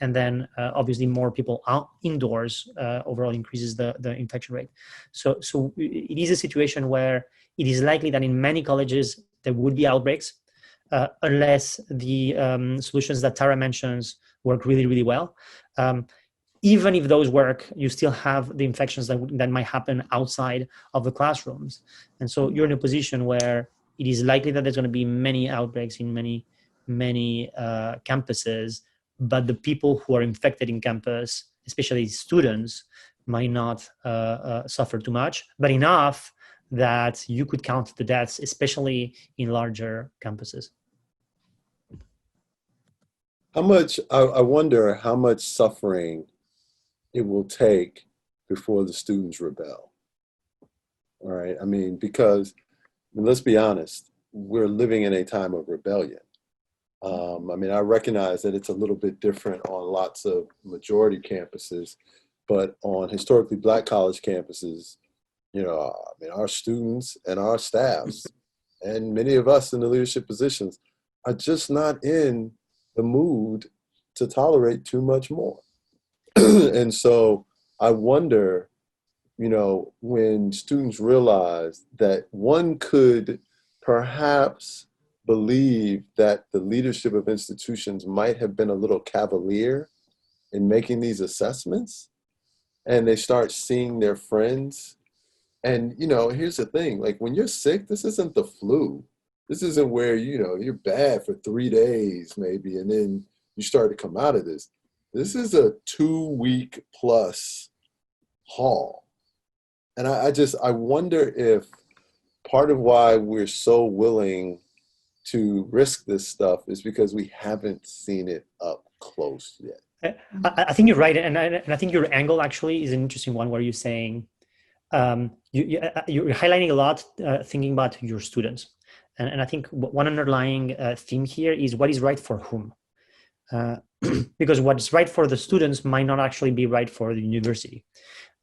S5: and then obviously more people out indoors overall increases the infection rate. So it is a situation where it is likely that in many colleges there would be outbreaks, unless the solutions that Tara mentions work really, really well. Even if those work, you still have the infections that might happen outside of the classrooms. And so you're in a position where it is likely that there's going to be many outbreaks in many campuses, but the people who are infected in campus, especially students, might not suffer too much, but enough that you could count the deaths, especially in larger campuses.
S2: I wonder how much suffering it will take before the students rebel. All right. I mean, because let's be honest, we're living in a time of rebellion. I mean, I recognize that it's a little bit different on lots of majority campuses, but on historically Black college campuses, you know, I mean, our students and our staffs and many of us in the leadership positions are just not in the mood to tolerate too much more. And so I wonder, you know, when students realize that one could perhaps believe that the leadership of institutions might have been a little cavalier in making these assessments, and they start seeing their friends. And, you know, here's the thing, like when you're sick, this isn't the flu. This isn't where, you know, you're bad for 3 days maybe, and then you start to come out of this. This is a 2-week plus haul. And I wonder if part of why we're so willing to risk this stuff is because we haven't seen it up close yet.
S5: I think you're right. And I think your angle actually is an interesting one, where you're saying, you're highlighting a lot, thinking about your students. And I think one underlying theme here is what is right for whom. Because what's right for the students might not actually be right for the university,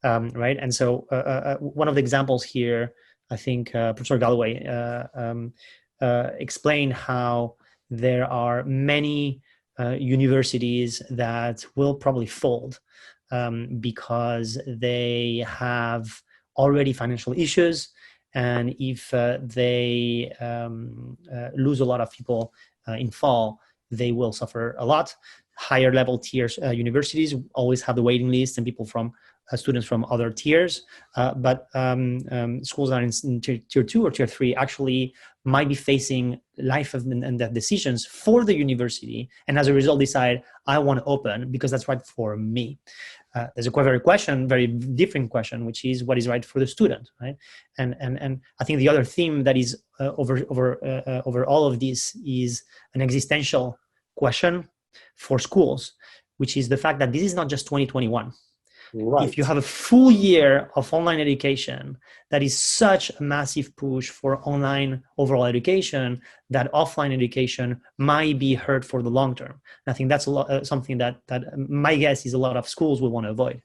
S5: right? And so one of the examples here, I think Professor Galloway explained how there are many universities that will probably fold because they have already financial issues, and if they lose a lot of people in fall, they will suffer a lot. Higher level tiers universities always have the waiting list and people from students from other tiers, but schools that are in tier 2 or tier 3 actually might be facing life and death decisions for the university, and as a result decide, I want to open because that's right for me. There's a very different question, which is what is right for the student, right? And I think the other theme that is over all of this is an existential question for schools, which is the fact that this is not just 2021. Right. If you have a full year of online education, that is such a massive push for online overall education, that offline education might be hurt for the long term. And I think that's something that my guess is a lot of schools will want to avoid.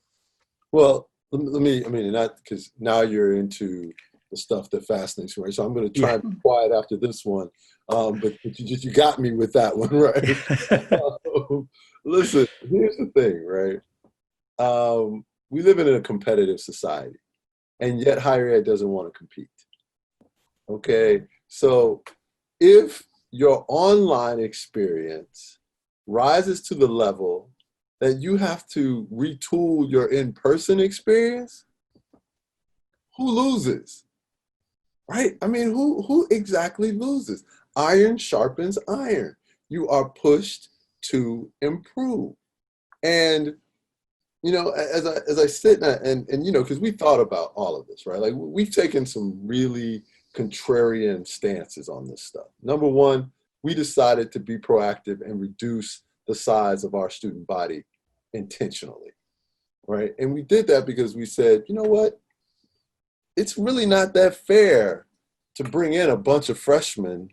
S2: Well, let me, I mean, not because now you're into the stuff that fascinates me, right? So I'm going to try and be quiet after this one, but you got me with that one, right? Listen, here's the thing, right? We live in a competitive society, and yet higher ed doesn't want to compete. Okay, so if your online experience rises to the level that you have to retool your in-person experience, who loses? Right? I mean, who exactly loses? Iron sharpens iron. You are pushed to improve. And, you know, as I sit and you know, because we thought about all of this, right? Like we've taken some really contrarian stances on this stuff. Number one, we decided to be proactive and reduce the size of our student body intentionally, right? And we did that because we said, you know what? It's really not that fair to bring in a bunch of freshmen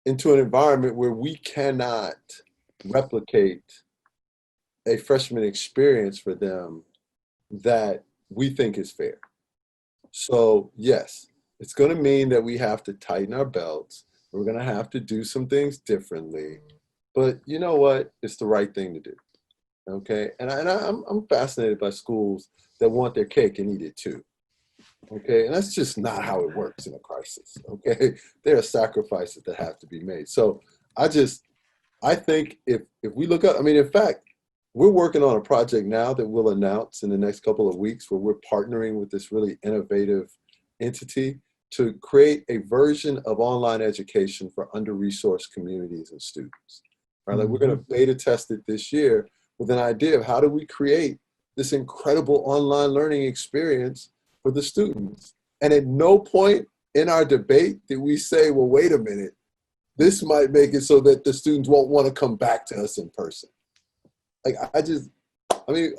S2: into an environment where we cannot replicate a freshman experience for them that we think is fair. So yes, it's going to mean that we have to tighten our belts. We're going to have to do some things differently, but you know what? It's the right thing to do. Okay, and I'm fascinated by schools that want their cake and eat it too. Okay, and that's just not how it works in a crisis. Okay, there are sacrifices that have to be made. So I think if we look up, I mean, in fact, we're working on a project now that we'll announce in the next couple of weeks where we're partnering with this really innovative entity to create a version of online education for under-resourced communities and students. Right, like we're going to beta test it this year with an idea of how do we create this incredible online learning experience for the students. And at no point in our debate did we say, well, wait a minute, this might make it so that the students won't want to come back to us in person. Like, I don't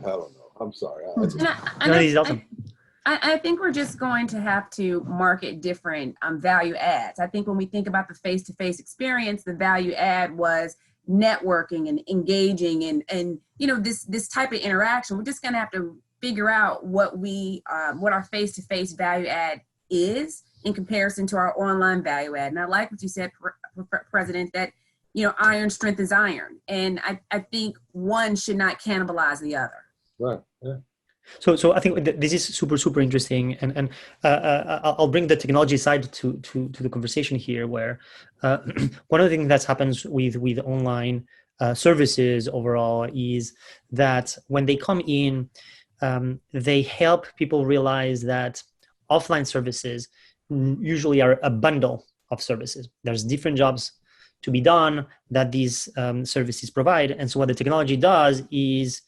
S2: know. I'm sorry.
S4: I think we're just going to have to market different value adds. I think when we think about the face-to-face experience, the value add was networking and engaging and you know, this type of interaction. We're just going to have to figure out what our face-to-face value add is in comparison to our online value add. And I like what you said, President, that, you know, iron strengthens iron. And I think one should not cannibalize the other.
S2: Right. Yeah.
S5: So I think this is super interesting, and I'll bring the technology side to the conversation here, where one of the things that happens with online services overall is that when they come in, they help people realize that offline services usually are a bundle of services. There's different jobs to be done that these services provide, and so what the technology does is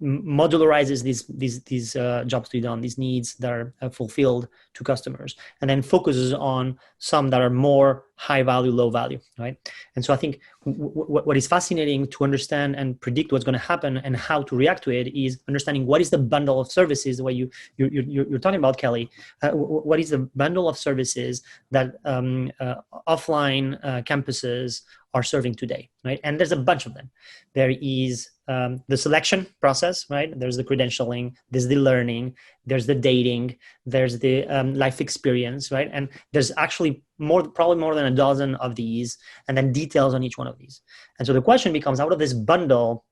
S5: modularizes these jobs to be done, these needs that are fulfilled to customers, and then focuses on some that are more high value, low value, right? And so I think what is fascinating to understand and predict what's going to happen and how to react to it is understanding what is the bundle of services, the way you're talking about, Kelly. What is the bundle of services that offline campuses are serving today, right? And there's a bunch of them. There is the selection process, right? There's the credentialing, there's the learning, there's the dating, there's the life experience, right? And there's actually probably more than a dozen of these, and then details on each one of these. And so the question becomes, out of this bundle,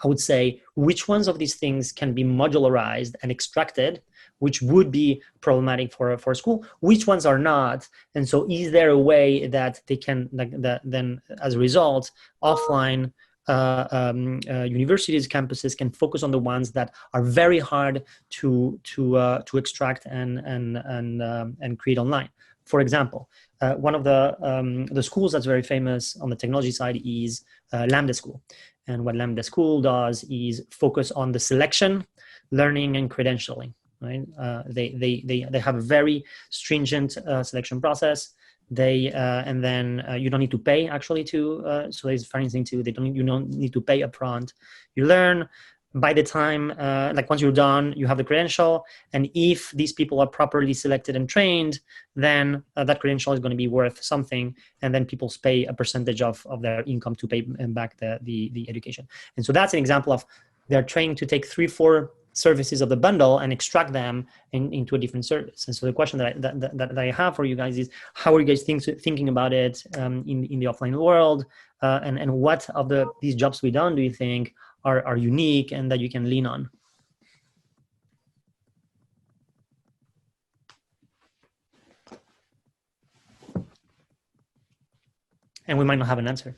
S5: I would say, which ones of these things can be modularized and extracted, which would be problematic for a school, which ones are not? And so is there a way that they can, then as a result, offline universities, campuses can focus on the ones that are very hard to extract and create online? For example, one of the schools that's very famous on the technology side is Lambda School. And what Lambda School does is focus on the selection, learning, and credentialing. Right? They have a very stringent selection process. And then you don't need to pay actually to. So there's financing too. You don't need to pay upfront. You learn. By the time, once you're done, you have the credential. And if these people are properly selected and trained, then that credential is going to be worth something. And then people pay a percentage of their income to pay back the education. And so that's an example of they're trying to take 3-4 services of the bundle and extract them into a different service. And so the question that I have for you guys is, how are you guys thinking about it in the offline world? And what of these jobs we done do you think are unique and that you can lean on? And we might not have an answer.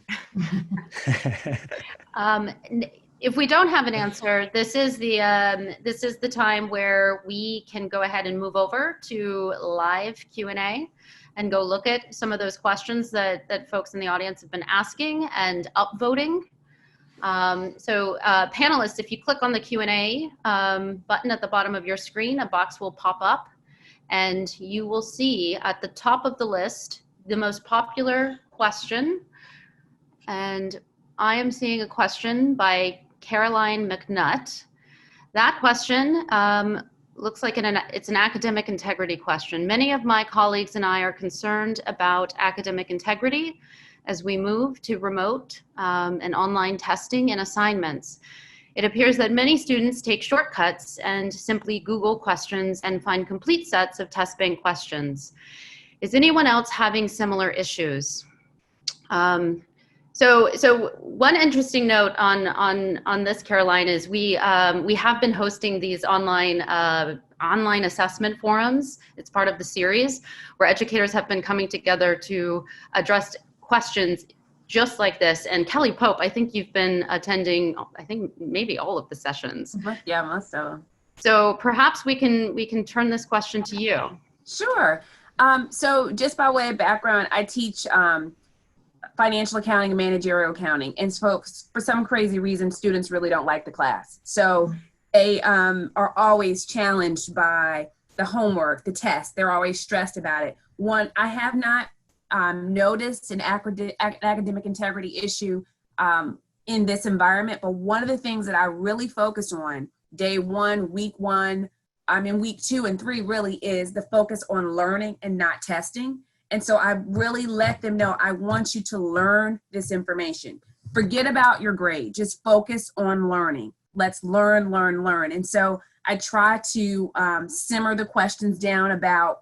S1: If we don't have an answer, this is the time where we can go ahead and move over to live Q&A and go look at some of those questions that folks in the audience have been asking and upvoting. Panelists, if you click on the Q&A button at the bottom of your screen, a box will pop up and you will see at the top of the list the most popular question. And I am seeing a question by Caroline McNutt. That question looks like it's an academic integrity question. Many of my colleagues and I are concerned about academic integrity as we move to remote and online testing and assignments. It appears that many students take shortcuts and simply Google questions and find complete sets of test bank questions. Is anyone else having similar issues? So one interesting note on this, Caroline, is we have been hosting these online assessment forums. It's part of the series where educators have been coming together to address questions just like this. And Kelly Pope, I think you've been attending, I think maybe all of the sessions.
S4: Yeah, most of them.
S1: So perhaps we can turn this question to you.
S4: Sure. So just by way of background, I teach financial accounting and managerial accounting. And so for some crazy reason, students really don't like the class. So they are always challenged by the homework, the test. They're always stressed about it. One, I have not noticed an academic integrity issue in this environment, but one of the things that I really focus on day one, week one, in week 2 and 3 really is the focus on learning and not testing. And so I really let them know, I want you to learn this information. Forget about your grade, just focus on learning. Let's learn, learn, learn. And so I try to simmer the questions down about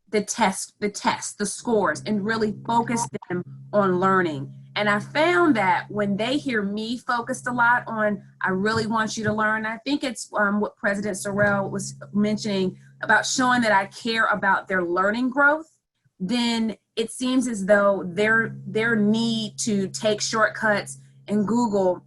S4: the scores, and really focus them on learning. And I found that when they hear me focused a lot on, I really want you to learn, I think it's what President Sorrell was mentioning about showing that I care about their learning growth, then it seems as though their need to take shortcuts and Google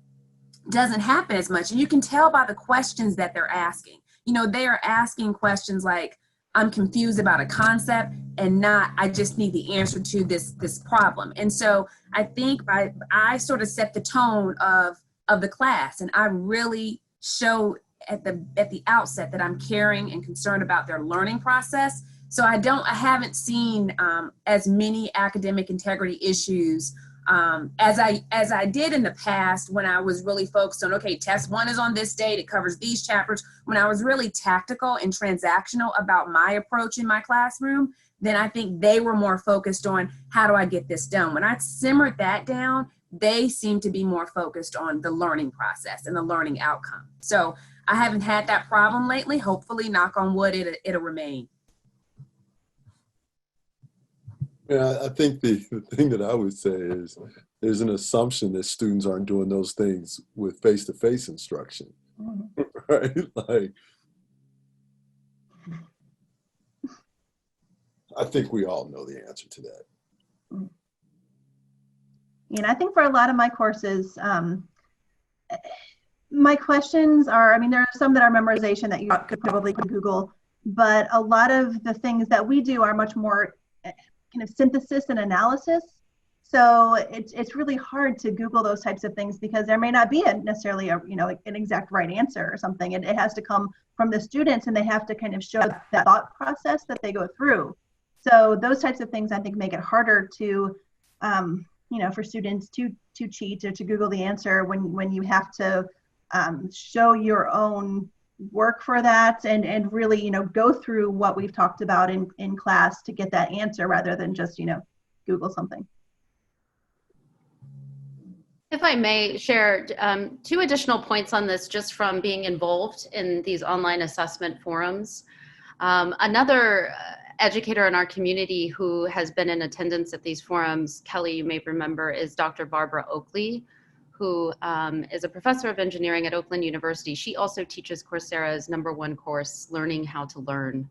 S4: doesn't happen as much. And you can tell by the questions that they're asking. You know, they are asking questions like, I'm confused about a concept, and not, I just need the answer to this problem. And so I think I sort of set the tone of the class, and I really show at the outset that I'm caring and concerned about their learning process. So I haven't seen as many academic integrity issues as I did in the past, when I was really focused on, okay, test 1 is on this date, it covers these chapters. When I was really tactical and transactional about my approach in my classroom, then I think they were more focused on, how do I get this done? When I simmered that down, they seem to be more focused on the learning process and the learning outcome. So I haven't had that problem lately. Hopefully, knock on wood, it'll remain.
S2: Yeah, I think the thing that I would say is there's an assumption that students aren't doing those things with face-to-face instruction, right? Like, I think we all know the answer to that.
S3: You know, I think for a lot of my courses, my questions are, I mean, there are some that are memorization that you could probably Google, but a lot of the things that we do are much more kind of synthesis and analysis. So it's really hard to Google those types of things, because there may not be necessarily an exact right answer or something. It has to come from the students, and they have to kind of show that thought process that they go through. So those types of things, I think, make it harder to, for students to cheat or to Google the answer when you have to show your own work for that and really, go through what we've talked about in class to get that answer, rather than just, Google something.
S1: If I may share 2 additional points on this, just from being involved in these online assessment forums. Another educator in our community who has been in attendance at these forums, Kelly, you may remember, is Dr. Barbara Oakley, who is a professor of engineering at Oakland University. She also teaches Coursera's #1 course, Learning How to Learn.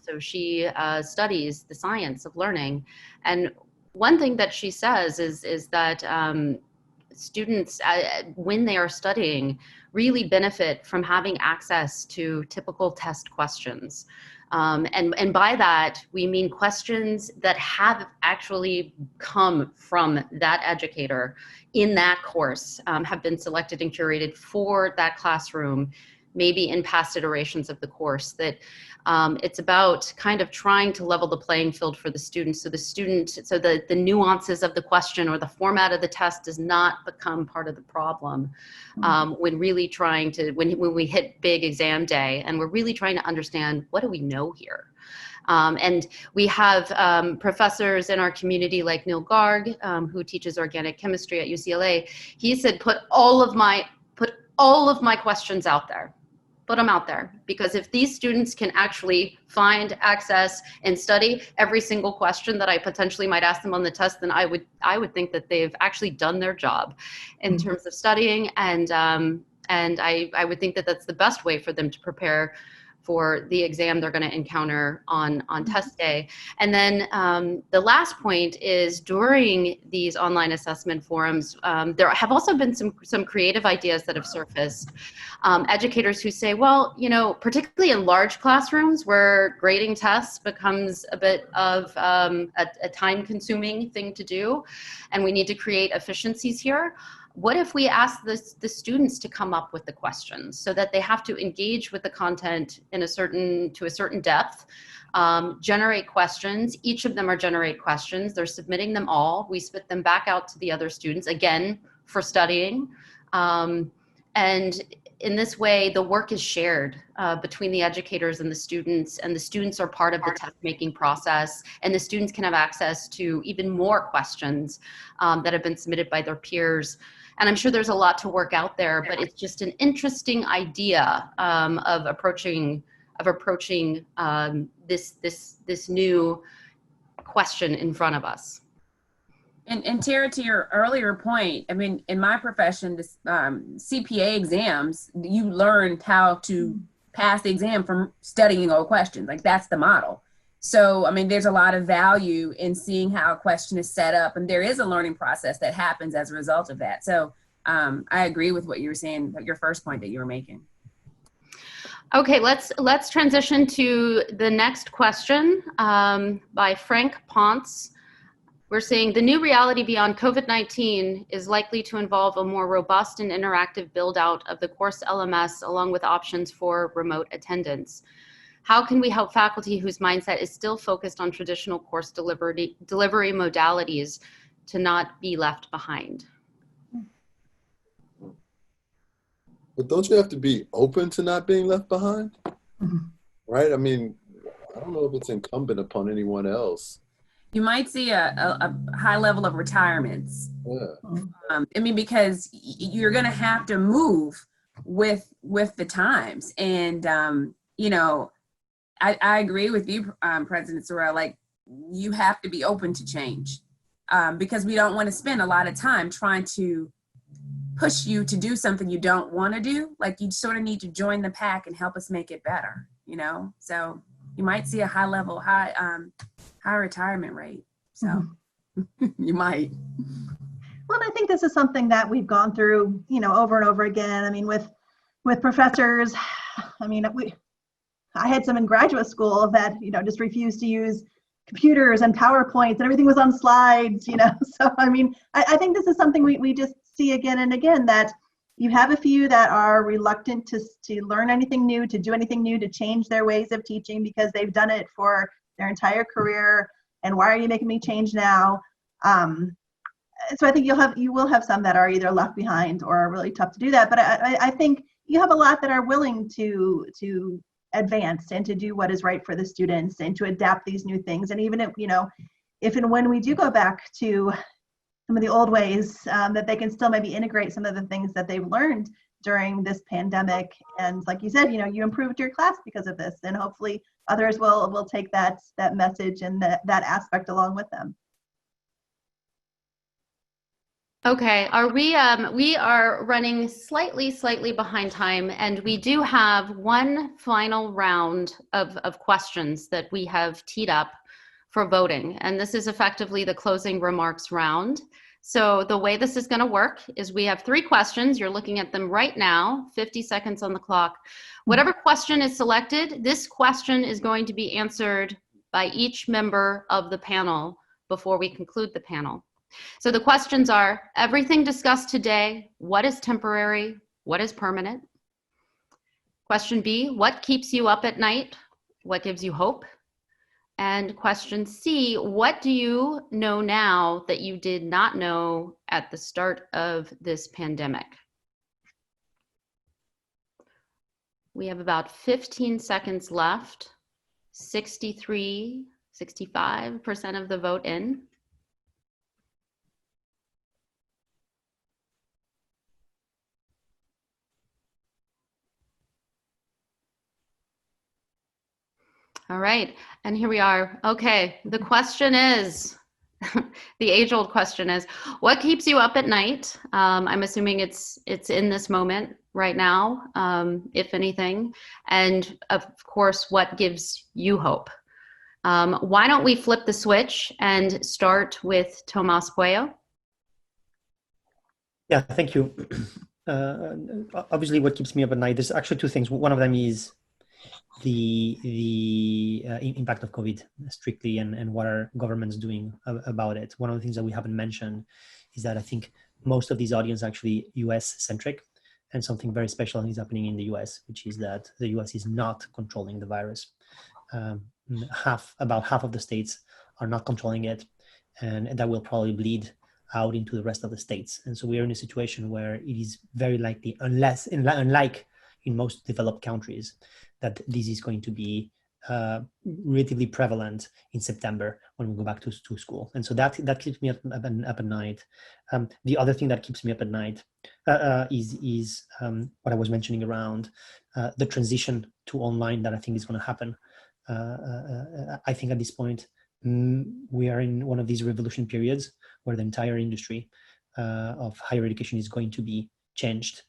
S1: So she studies the science of learning. And one thing that she says is that students, when they are studying, really benefit from having access to typical test questions. And by that, we mean questions that have actually come from that educator in that course, have been selected and curated for that classroom, maybe in past iterations of the course, that it's about kind of trying to level the playing field for the student. So the nuances of the question or the format of the test does not become part of the problem when really trying to, when we hit big exam day and we're really trying to understand, what do we know here? And we have professors in our community like Neil Garg, who teaches organic chemistry at UCLA. He said, put all of my questions out there. Put them out there, because if these students can actually find, access, and study every single question that I potentially might ask them on the test, then I would think that they've actually done their job in terms of studying, and I would think that that's the best way for them to prepare for the exam they're going to encounter on test day. And then the last point is, during these online assessment forums, there have also been some creative ideas that have surfaced. Educators who say, well, you know, particularly in large classrooms where grading tests becomes a bit of a time-consuming thing to do, and we need to create efficiencies here. What if we ask the students to come up with the questions, so that they have to engage with the content to a certain depth, generate questions. Each of them are generate questions. They're submitting them all. We spit them back out to the other students, again, for studying. And in this way, the work is shared between the educators and the students are part of the test-making process, and the students can have access to even more questions that have been submitted by their peers. And I'm sure there's a lot to work out there, but it's just an interesting idea of approaching this new question in front of us.
S4: And Tara, to your earlier point, I mean, in my profession, this CPA exams, you learn how to pass the exam from studying old questions. Like, that's the model. So, I mean, there's a lot of value in seeing how a question is set up, and there is a learning process that happens as a result of that. So I agree with what you were saying, your first point that you were making.
S1: Okay, let's transition to the next question by Frank Ponce. We're saying, the new reality beyond COVID-19 is likely to involve a more robust and interactive build out of the course LMS, along with options for remote attendance. How can we help faculty whose mindset is still focused on traditional course delivery modalities to not be left behind?
S2: But don't you have to be open to not being left behind? Right? I mean, I don't know if it's incumbent upon anyone else.
S4: You might see a high level of retirements.
S2: Yeah.
S4: I mean, because you're going to have to move with the times. And, you know, I agree with you, President Sorrell, like, you have to be open to change because we don't want to spend a lot of time trying to push you to do something you don't want to do. Like, you sort of need to join the pack and help us make it better, you know? So you might see a high retirement rate. So you might.
S3: Well, I think this is something that we've gone through, you know, over and over again. I mean, with professors, I mean, I had some in graduate school that, you know, just refused to use computers and PowerPoints, and everything was on slides, you know. So, I mean, I think this is something we just see again and again, that you have a few that are reluctant to learn anything new, to do anything new, to change their ways of teaching because they've done it for their entire career. And why are you making me change now? So I think you will have some that are either left behind or are really tough to do that. But I think you have a lot that are willing to advance and to do what is right for the students and to adapt these new things. And even if, you know, if and when we do go back to some of the old ways, that they can still maybe integrate some of the things that they've learned during this pandemic. And like you said, you know, you improved your class because of this, and hopefully others will take that message and that aspect along with them.
S1: Okay, we are running slightly behind time, and we do have one final round of questions that we have teed up for voting, and this is effectively the closing remarks round. So the way this is going to work is we have 3 questions. You're looking at them right now, 50 seconds on the clock. Whatever question is selected, this question is going to be answered by each member of the panel before we conclude the panel. So the questions are, everything discussed today, what is temporary, what is permanent? Question B, what keeps you up at night? What gives you hope? And question C, what do you know now that you did not know at the start of this pandemic? We have about 15 seconds left. 65% of the vote in. All right, and here we are. Okay, the question is, the age-old question is, what keeps you up at night? I'm assuming it's in this moment right now, if anything, and of course, what gives you hope? Why don't we flip the switch and start with Tomas Puello?
S5: Yeah, thank you. Obviously, what keeps me up at night, there's actually 2 things. One of them is the impact of COVID strictly and what are governments doing about it. One of the things that we haven't mentioned is that I think most of these audience actually US centric, and something very special is happening in the US, which is that the US is not controlling the virus. About half of the states are not controlling it, and that will probably bleed out into the rest of the states. And so we are in a situation where it is very likely, unlike in most developed countries, that this is going to be relatively prevalent in September when we go back to school. And so that keeps me up at night. The other thing that keeps me up at night is what I was mentioning around the transition to online that I think is going to happen. I think at this point, we are in one of these revolution periods where the entire industry of higher education is going to be changed.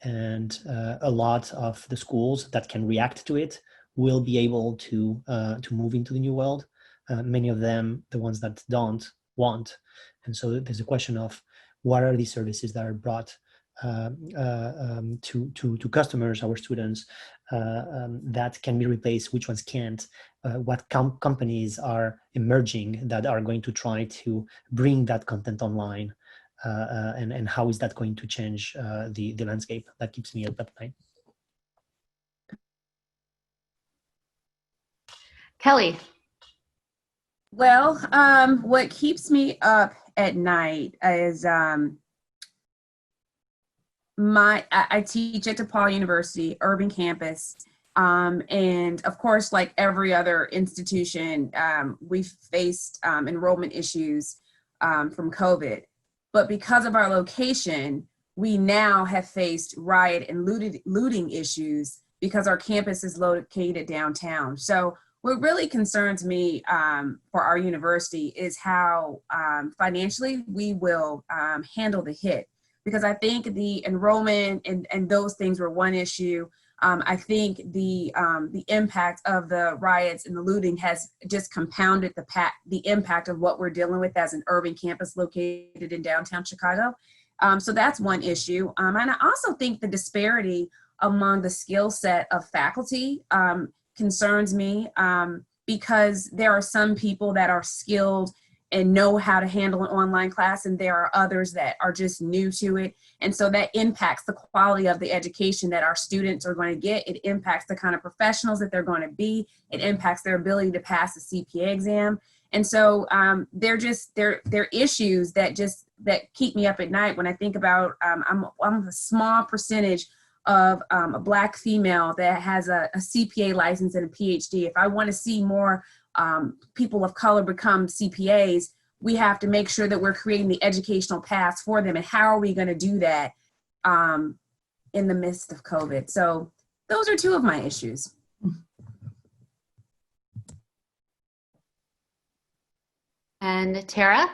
S5: And a lot of the schools that can react to it will be able to move into the new world. Many of them, the ones that don't, won't. And so there's a question of what are these services that are brought to customers, our students, that can be replaced, which ones can't, what companies are emerging that are going to try to bring that content online, and how is that going to change the landscape that keeps me up at night.
S1: Kelly.
S4: Well, what keeps me up at night is I teach at DePaul University, urban campus. And of course, like every other institution, we've faced enrollment issues from COVID. But because of our location, we now have faced riot and looting issues because our campus is located downtown. So what really concerns me for our university is how financially we will handle the hit. Because I think the enrollment and those things were one issue. I think the impact of the riots and the looting has just compounded the impact of what we're dealing with as an urban campus located in downtown Chicago. So that's one issue. And I also think the disparity among the skill set of faculty concerns me, because there are some people that are skilled and know how to handle an online class, and there are others that are just new to it. And so that impacts the quality of the education that our students are going to get. It impacts the kind of professionals that they're going to be. It impacts their ability to pass the CPA exam. And so they're issues that keep me up at night when I think about, I'm a small percentage of a Black female that has a CPA license and a PhD. If I want to see more people of color become CPAs, we have to make sure that we're creating the educational paths for them. And how are we going to do that in the midst of COVID? So those are 2 of my issues.
S1: And Tara?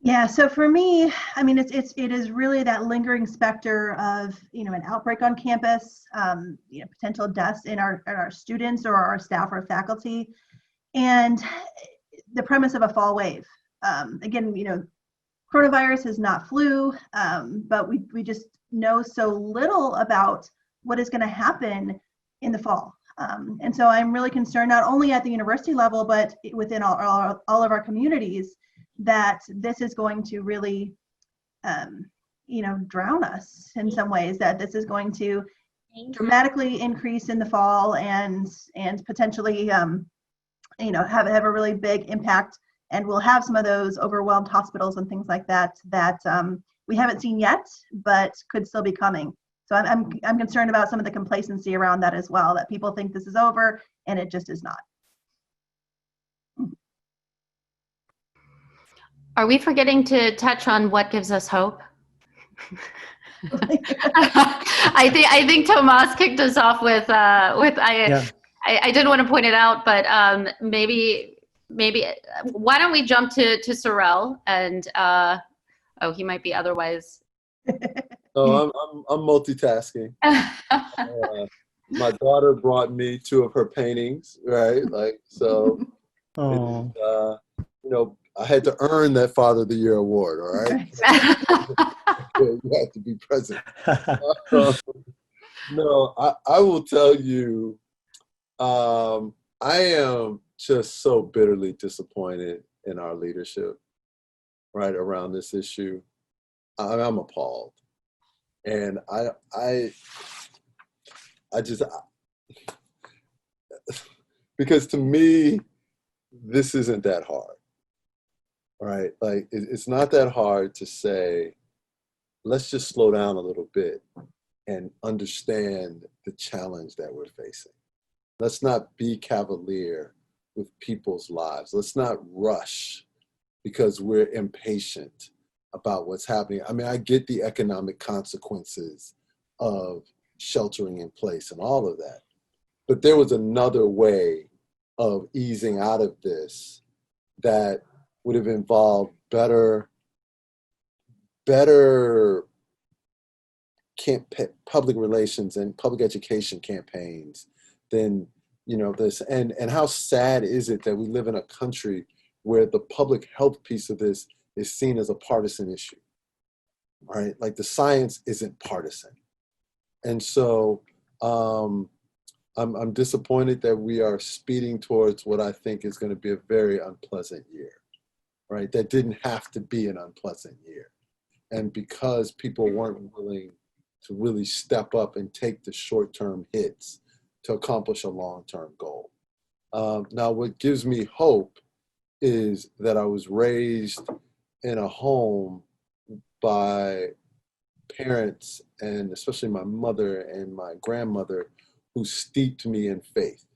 S3: Yeah, so for me, I mean, it is really that lingering specter of, an outbreak on campus, potential deaths in our students or our staff or faculty, and the premise of a fall wave. Again, coronavirus is not flu, but we just know so little about what is going to happen in the fall. And so I'm really concerned, not only at the university level, but within all of our communities, that this is going to really, drown us in some ways, that this is going to dramatically increase in the fall and potentially, have a really big impact. And we'll have some of those overwhelmed hospitals and things like that we haven't seen yet, but could still be coming. So I'm concerned about some of the complacency around that as well, that people think this is over and it just is not.
S1: Are we forgetting to touch on what gives us hope? I think Tomas kicked us off with
S5: Yeah.
S1: I didn't want to point it out, but maybe why don't we jump to Sorrel and he might be otherwise.
S2: No, I'm multitasking. My daughter brought me 2 of her paintings, right? Like, so,
S5: Oh.
S2: I had to earn that Father of the Year award, all right? You have to be present. No, I will tell you, I am just so bitterly disappointed in our leadership, right, around this issue. I'm appalled. And I just, because to me, this isn't that hard, right? Like, it's not that hard to say, let's just slow down a little bit and understand the challenge that we're facing. Let's not be cavalier with people's lives. Let's not rush because we're impatient about what's happening. I mean, I get the economic consequences of sheltering in place and all of that, but there was another way of easing out of this that would have involved better public relations and public education campaigns than this. And how sad is it that we live in a country where the public health piece of this is seen as a partisan issue, right? Like, the science isn't partisan. And so I'm disappointed that we are speeding towards what I think is going to be a very unpleasant year, right? That didn't have to be an unpleasant year. And because people weren't willing to really step up and take the short-term hits to accomplish a long-term goal. Now, what gives me hope is that I was raised in a home by parents, and especially my mother and my grandmother, who steeped me in faith,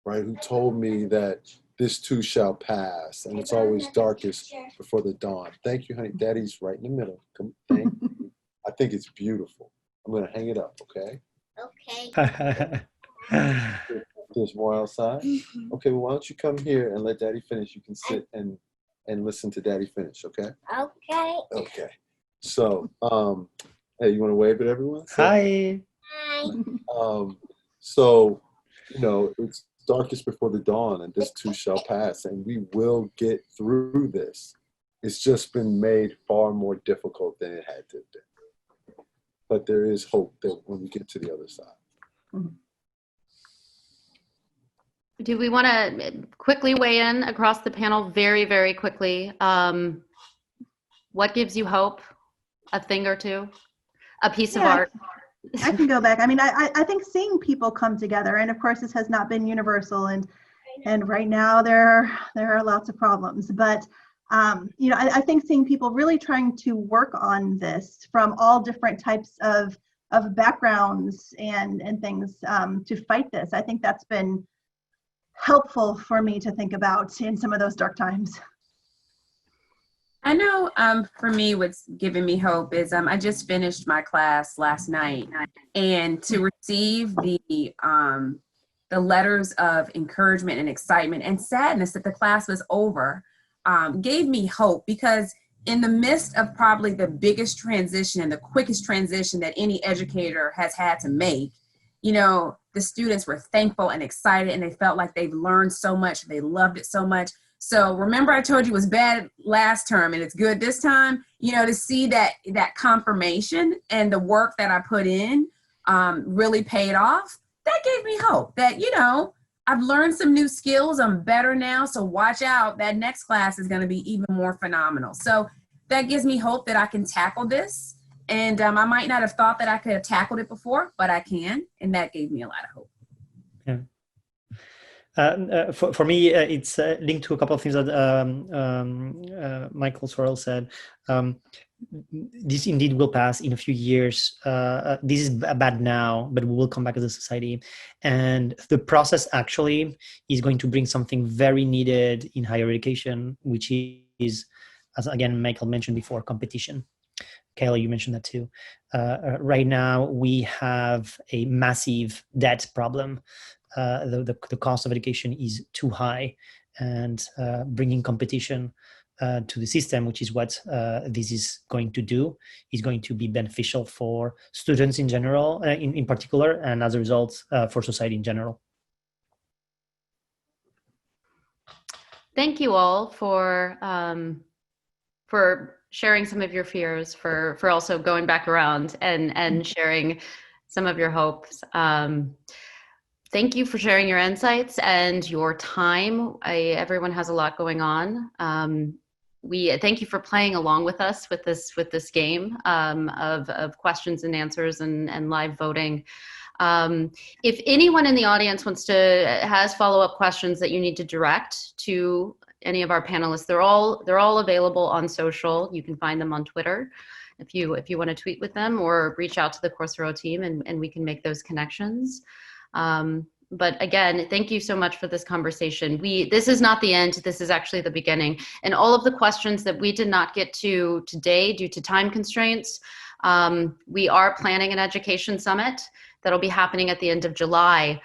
S2: right? Who told me that this too shall pass, and it's always darkest before the dawn. Thank you, honey. Daddy's right in the middle. Come, thank you. I think it's beautiful. I'm gonna hang it up, okay?
S6: Okay.
S2: There's more outside? Okay, well, why don't you come here and let Daddy finish? You can sit and listen to Daddy finish, okay?
S6: Okay.
S2: Okay. So, hey, you want to wave at everyone?
S5: Hi.
S6: Hi.
S2: So, it's darkest before the dawn, and this too shall pass, and we will get through this. It's just been made far more difficult than it had to be. But there is hope that when we get to the other side.
S1: Do we want to quickly weigh in across the panel very, very quickly? What gives you hope? A thing or two? A piece of art?
S3: I can go back. I mean, I think seeing people come together, and of course this has not been universal, and right now there are lots of problems, but I think seeing people really trying to work on this from all different types of backgrounds and things to fight this, I think that's been helpful for me to think about in some of those dark times.
S4: I know for me, what's giving me hope is I just finished my class last night, and to receive the letters of encouragement and excitement and sadness that the class was over gave me hope, because in the midst of probably the biggest transition and the quickest transition that any educator has had to make, the students were thankful and excited, and they felt like they've learned so much, they loved it so much. So remember I told you it was bad last term and it's good this time, you know, to see that confirmation and the work that I put in really paid off. That gave me hope that, you know, I've learned some new skills. I'm better now. So watch out. That next class is going to be even more phenomenal. So that gives me hope that I can tackle this. And I might not have thought that I could have tackled it before, but I can. And that gave me a lot of hope.
S5: Yeah. For me, it's linked to a couple of things that Michael Sorrell said. This indeed will pass in a few years. This is bad now, but we will come back as a society. And the process actually is going to bring something very needed in higher education, which is, as again, Michael mentioned before, competition. Kayla, you mentioned that too. Right now, we have a massive debt problem. The cost of education is too high, and bringing competition to the system, which is what this is going to do, is going to be beneficial for students in general, in particular, and as a result, for society in general.
S1: Thank you all for sharing some of your fears, for also going back around and sharing some of your hopes. Thank you for sharing your insights and your time. Everyone has a lot going on. We thank you for playing along with us with this game of questions and answers and live voting. If anyone in the audience has follow-up questions that you need to direct to any of our panelists, they're all available on social. You can find them on Twitter if you want to tweet with them or reach out to the Coursera team and we can make those connections. But again, thank you so much for this conversation. This is not the end, this is actually the beginning. And all of the questions that we did not get to today due to time constraints, we are planning an education summit that'll be happening at the end of July.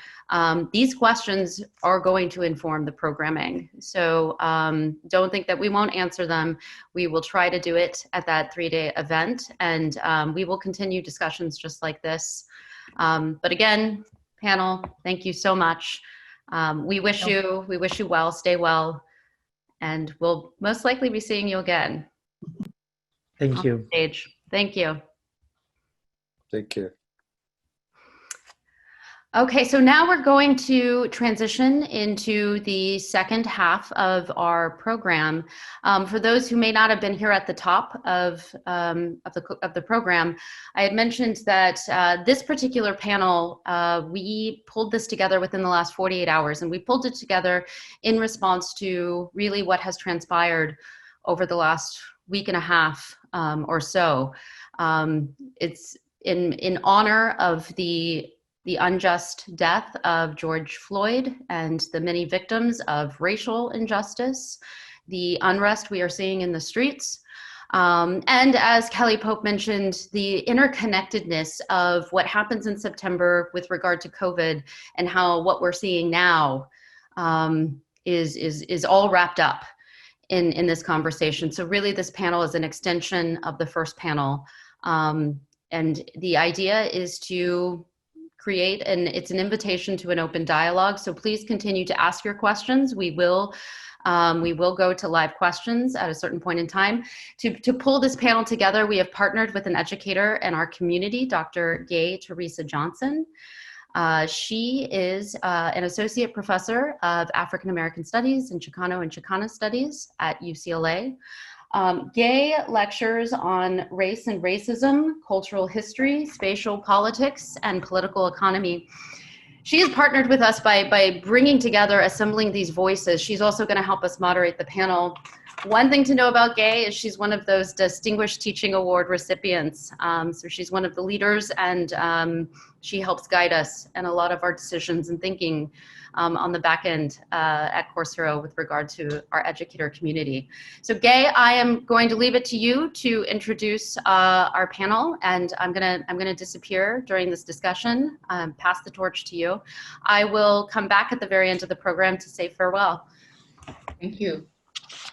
S1: These questions are going to inform the programming. So don't think that we won't answer them. We will try to do it at that 3-day event, and we will continue discussions just like this. But again, panel, thank you so much. We wish you well, stay well, and we'll most likely be seeing you again.
S5: Thank you.
S1: Stage. Thank you.
S2: Take care.
S1: Okay, so now we're going to transition into the second half of our program. For those who may not have been here at the top of the program, I had mentioned that this particular panel, we pulled this together within the last 48 hours, and we pulled it together in response to really what has transpired over the last week and a half or so. It's in honor of the unjust death of George Floyd and the many victims of racial injustice, the unrest we are seeing in the streets, and as Kelly Pope mentioned, the interconnectedness of what happens in September with regard to COVID and how what we're seeing now is all wrapped up in this conversation. So really this panel is an extension of the first panel. And the idea is to create, and it's an invitation to an open dialogue. So please continue to ask your questions. We will go to live questions at a certain point in time. To pull this panel together, we have partnered with an educator in our community, Dr. Gay Teresa Johnson. She is an associate professor of African American Studies and Chicana Studies at UCLA. Gay lectures on race and racism, cultural history, spatial politics, and political economy. She has partnered with us by bringing together, assembling these voices. She's also going to help us moderate the panel. One thing to know about Gay is she's one of those Distinguished Teaching Award recipients. So she's one of the leaders, and she helps guide us in a lot of our decisions and thinking on the back end at Coursera with regard to our educator community. So Gay, I am going to leave it to you to introduce our panel, and I'm gonna disappear during this discussion, pass the torch to you. I will come back at the very end of the program to say farewell.
S7: Thank you.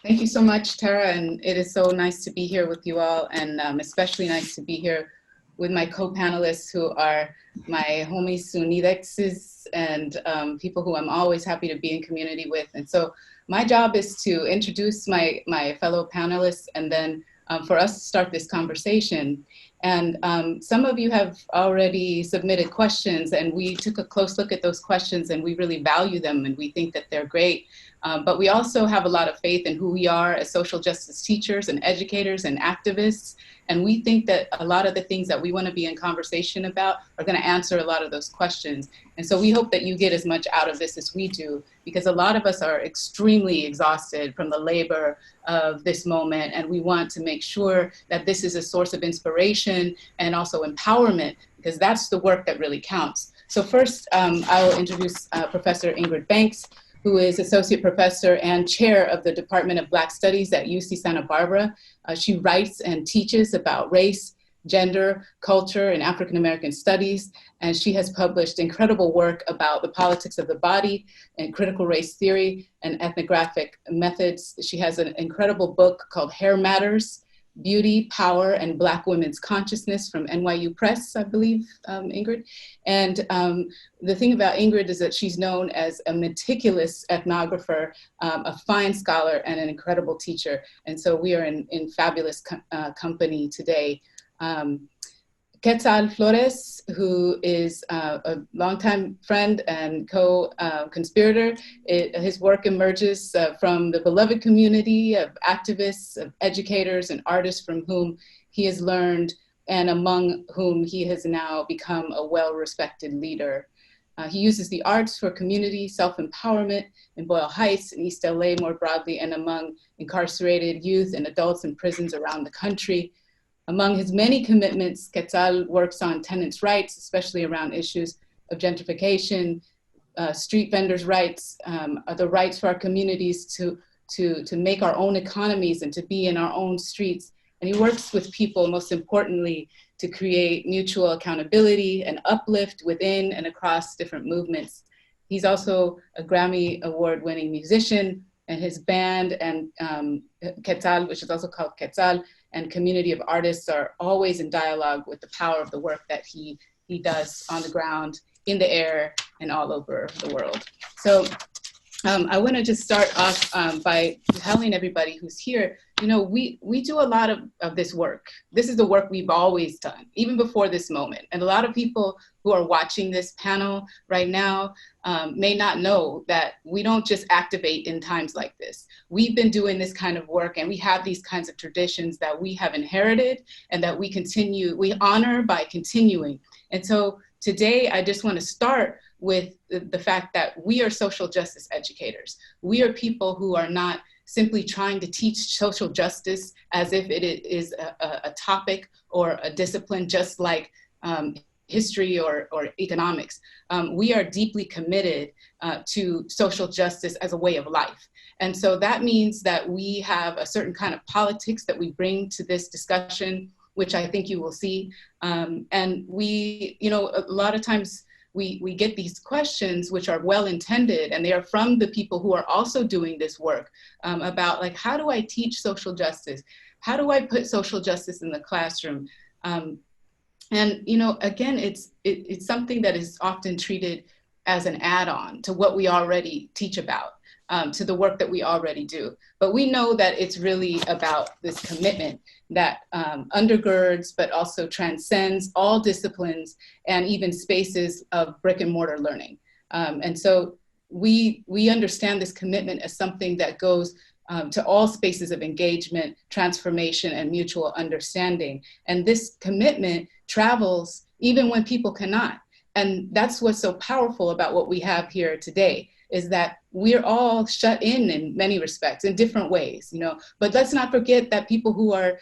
S7: Thank you so much, Tara, and it is so nice to be here with you all, and especially nice to be here with my co-panelists who are my homies Sunidexes and people who I'm always happy to be in community with. And so my job is to introduce my fellow panelists and then for us to start this conversation. And some of you have already submitted questions, and we took a close look at those questions, and we really value them, and we think that they're great. But we also have a lot of faith in who we are as social justice teachers and educators and activists. And we think that a lot of the things that we want to be in conversation about are going to answer a lot of those questions. And so we hope that you get as much out of this as we do, because a lot of us are extremely exhausted from the labor of this moment. And we want to make sure that this is a source of inspiration and also empowerment, because that's the work that really counts. So first, I will introduce Professor Ingrid Banks, who is Associate Professor and Chair of the Department of Black Studies at UC Santa Barbara. She writes and teaches about race, gender, culture, and African American studies. And she has published incredible work about the politics of the body and critical race theory and ethnographic methods. She has an incredible book called Hair Matters: Beauty, Power, and Black Women's Consciousness from NYU Press, I believe, Ingrid. And the thing about Ingrid is that she's known as a meticulous ethnographer, a fine scholar, and an incredible teacher. And so we are in fabulous company today. Quetzal Flores, who is a longtime friend and co-conspirator. His work emerges from the beloved community of activists, of educators, and artists from whom he has learned, and among whom he has now become a well-respected leader. He uses the arts for community self-empowerment in Boyle Heights and East LA more broadly, and among incarcerated youth and adults in prisons around the country. Among his many commitments, Quetzal works on tenants' rights, especially around issues of gentrification, street vendors' rights, the rights for our communities to make our own economies and to be in our own streets. And he works with people, most importantly, to create mutual accountability and uplift within and across different movements. He's also a Grammy Award-winning musician, and his band and Quetzal, which is also called Quetzal, and community of artists are always in dialogue with the power of the work that he does on the ground, in the air, and all over the world. So I want to just start off by telling everybody who's here, you know, we do a lot of this work. This is the work we've always done, even before this moment. And a lot of people who are watching this panel right now may not know that we don't just activate in times like this. We've been doing this kind of work, and we have these kinds of traditions that we have inherited and that we honor by continuing. And so today, I just want to start with the fact that we are social justice educators. We are people who are not simply trying to teach social justice as if it is a topic or a discipline, just like history or economics. We are deeply committed to social justice as a way of life. And so that means that we have a certain kind of politics that we bring to this discussion, which I think you will see. And we, you know, a lot of times we get these questions which are well-intended, and they are from the people who are also doing this work about, like, how do I teach social justice? How do I put social justice in the classroom? And, you know, again, it's something that is often treated as an add-on to what we already teach about, to the work that we already do. But we know that it's really about this commitment that undergirds, but also transcends all disciplines and even spaces of brick and mortar learning. And so we understand this commitment as something that goes to all spaces of engagement, transformation, and mutual understanding. And this commitment travels even when people cannot. And that's what's so powerful about what we have here today, is that we're all shut in many respects, in different ways, you know. But let's not forget that people who are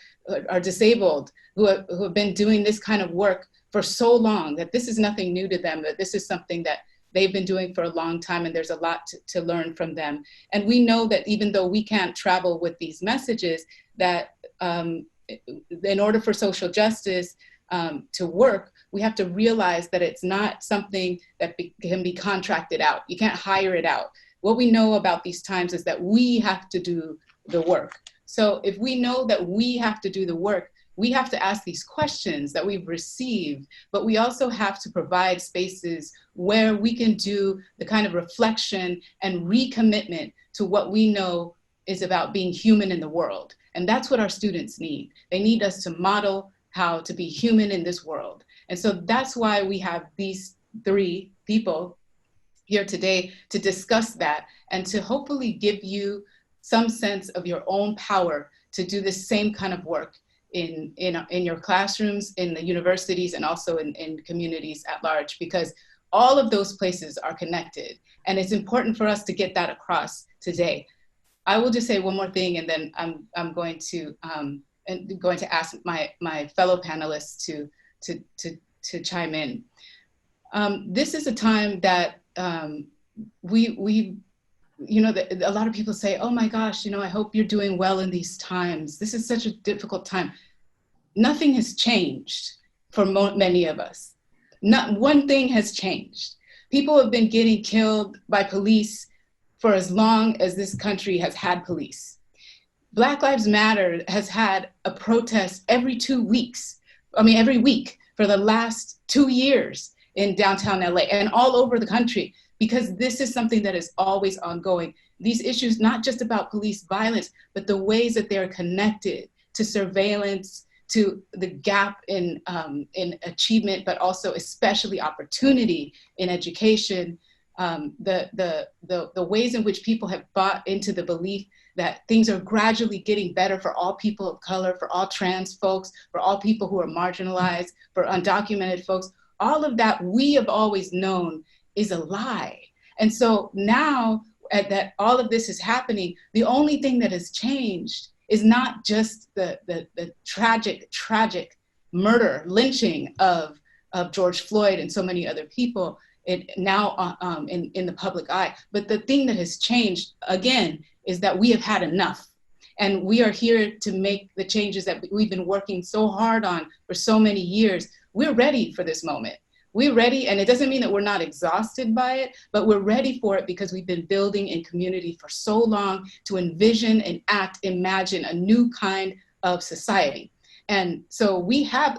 S7: disabled, who have been doing this kind of work for so long, that this is nothing new to them, that this is something that they've been doing for a long time, and there's a lot to learn from them. And we know that even though we can't travel with these messages, that in order for social justice to work, we have to realize that it's not something that can be contracted out. You can't hire it out. What we know about these times is that we have to do the work. So if we know that we have to do the work, we have to ask these questions that we've received, but we also have to provide spaces where we can do the kind of reflection and recommitment to what we know is about being human in the world. And that's what our students need. They need us to model how to be human in this world. And so that's why we have these 3 people here today to discuss that and to hopefully give you some sense of your own power to do the same kind of work in your classrooms, in the universities, and also in communities at large, because all of those places are connected. And it's important for us to get that across today. I will just say one more thing, and then I'm going to ask my fellow panelists to chime in. This is a time that we you know, a lot of people say, oh my gosh, you know, I hope you're doing well in these times. This is such a difficult time. Nothing has changed for many of us. Not one thing has changed. People have been getting killed by police for as long as this country has had police. Black Lives Matter has had a protest every 2 weeks. I mean, every week for the last 2 years in downtown LA and all over the country, because this is something that is always ongoing. These issues, not just about police violence, but the ways that they're connected to surveillance, to the gap in achievement, but also especially opportunity in education, the ways in which people have bought into the belief that things are gradually getting better for all people of color, for all trans folks, for all people who are marginalized, for undocumented folks. All of that we have always known is a lie. And so now that all of this is happening, the only thing that has changed is not just the tragic murder, lynching of George Floyd and so many other people now in the public eye. But the thing that has changed, again, is that we have had enough. And we are here to make the changes that we've been working so hard on for so many years. We're ready for this moment. We're ready, and it doesn't mean that we're not exhausted by it, but we're ready for it because we've been building in community for so long to envision and imagine a new kind of society. And so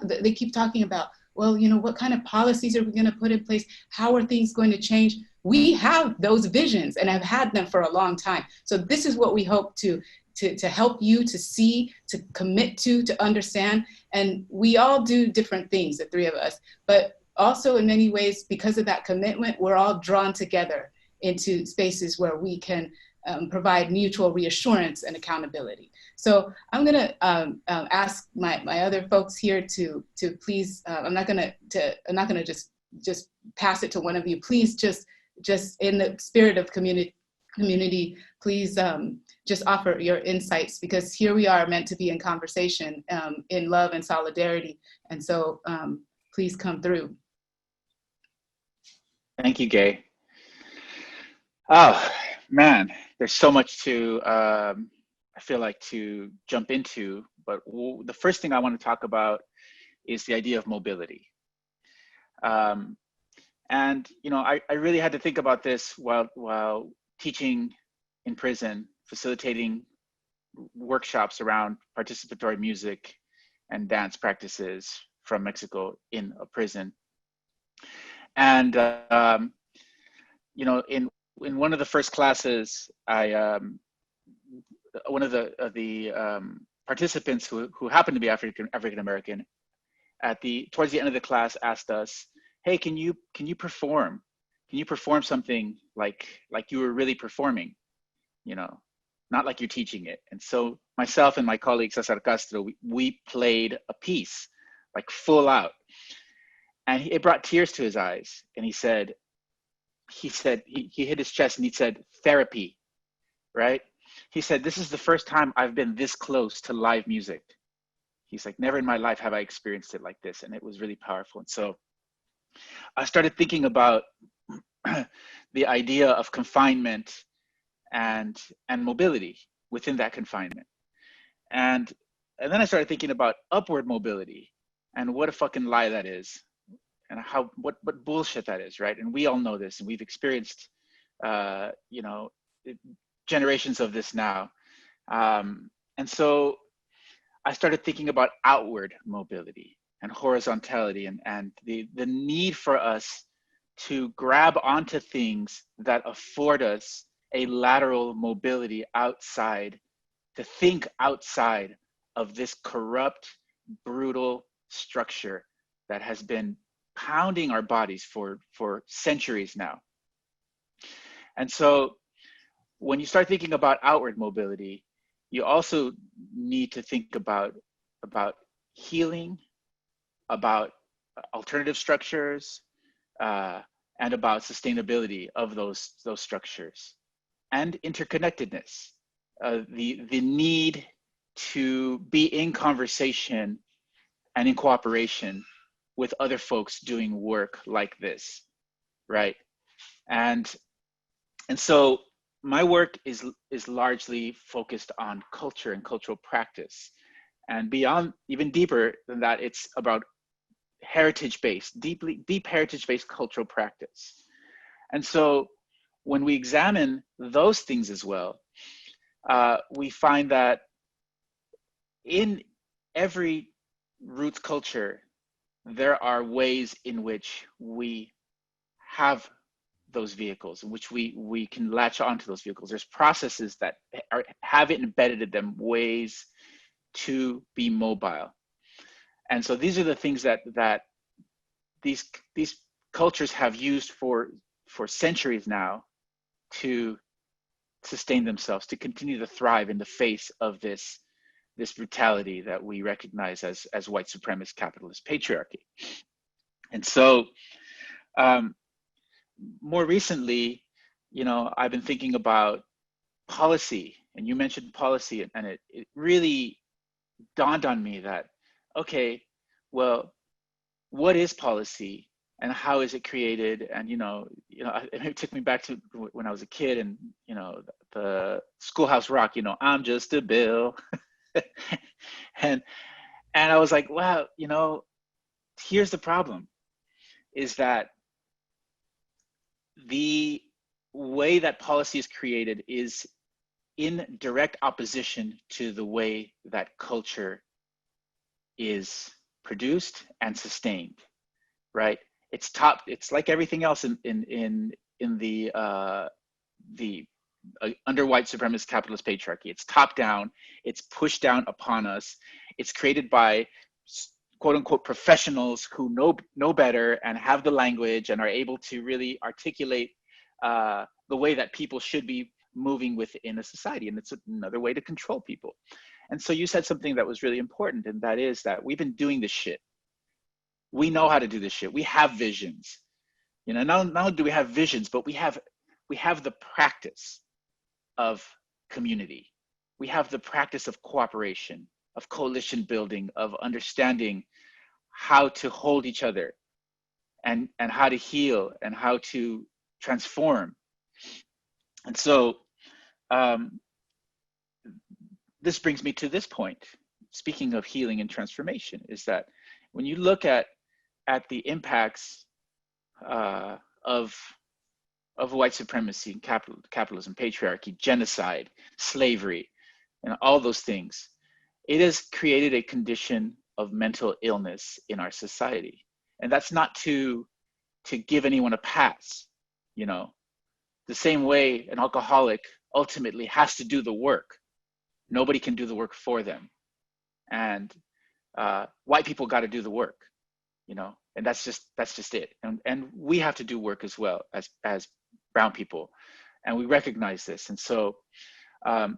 S7: they keep talking about, well, you know, what kind of policies are we going to put in place? How are things going to change? We have those visions and have had them for a long time. So this is what we hope to help you to see, to commit to understand. And we all do different things, the 3 of us, but also in many ways, because of that commitment, we're all drawn together into spaces where we can provide mutual reassurance and accountability. So I'm gonna ask my other folks here to please, I'm not gonna just pass it to one of you. Please just in the spirit of community, please just offer your insights, because here we are meant to be in conversation in love and solidarity. And so please come through.
S8: Thank you, Gay. Oh, man, there's so much to, I feel like, to jump into, but the first thing I want to talk about is the idea of mobility. And, you know, I really had to think about this while teaching in prison, facilitating workshops around participatory music and dance practices from Mexico in a prison. And, you know, in one of the first classes, one of the participants who happened to be African American, towards the end of the class asked us, "Hey, can you perform? Can you perform something like you were really performing? You know, not like you're teaching it." And so myself and my colleague Cesar Castro, we played a piece, like full out. And it brought tears to his eyes. And he hit his chest and he said, "Therapy," right? He said, "This is the first time I've been this close to live music." He's like, "Never in my life have I experienced it like this." And it was really powerful. And so I started thinking about the idea of confinement and mobility within that confinement. And then I started thinking about upward mobility and what a fucking lie that is. And what bullshit that is, right? And we all know this, and we've experienced, you know, generations of this now. And so I started thinking about outward mobility and horizontality and the need for us to grab onto things that afford us a lateral mobility outside, to think outside of this corrupt, brutal structure that has been pounding our bodies for centuries now. And so when you start thinking about outward mobility, you also need to think about healing, about alternative structures, and about sustainability of those structures, and interconnectedness, the need to be in conversation and in cooperation with other folks doing work like this, right? And so my work is largely focused on culture and cultural practice, and beyond, even deeper than that, it's about heritage-based, deep heritage-based cultural practice. And so when we examine those things as well, we find that in every roots culture, there are ways in which we have those vehicles, in which we can latch onto those vehicles. There's processes that have it embedded in them, ways to be mobile. And so these are the things that these cultures have used for centuries now to sustain themselves, to continue to thrive in the face of this brutality that we recognize as white supremacist capitalist patriarchy. And so more recently, I've been thinking about policy, and you mentioned policy, and it really dawned on me that, okay, well, what is policy and how is it created? And it took me back to when I was a kid, and the Schoolhouse Rock, I'm just a bill. and I was like, wow, here's the problem, is that the way that policy is created is in direct opposition to the way that culture is produced and sustained, right? It's like everything else in the under white supremacist capitalist patriarchy. It's top down, it's pushed down upon us, it's created by quote unquote professionals who know better and have the language and are able to really articulate the way that people should be moving within a society. And it's another way to control people. And so you said something that was really important, and that is that we've been doing this shit. We know how to do this shit. We have visions. Not only do we have visions, but we have the practice of community. We have the practice of cooperation, of coalition building, of understanding how to hold each other and how to heal and how to transform. And so this brings me to this point. Speaking of healing and transformation, is that when you look at the impacts of white supremacy and capitalism, patriarchy, genocide, slavery, and all those things, it has created a condition of mental illness in our society. And that's not to give anyone a pass, the same way an alcoholic ultimately has to do the work. Nobody can do the work for them. And white people got to do the work, and that's just it. And we have to do work as well as brown people, and we recognize this. And so, I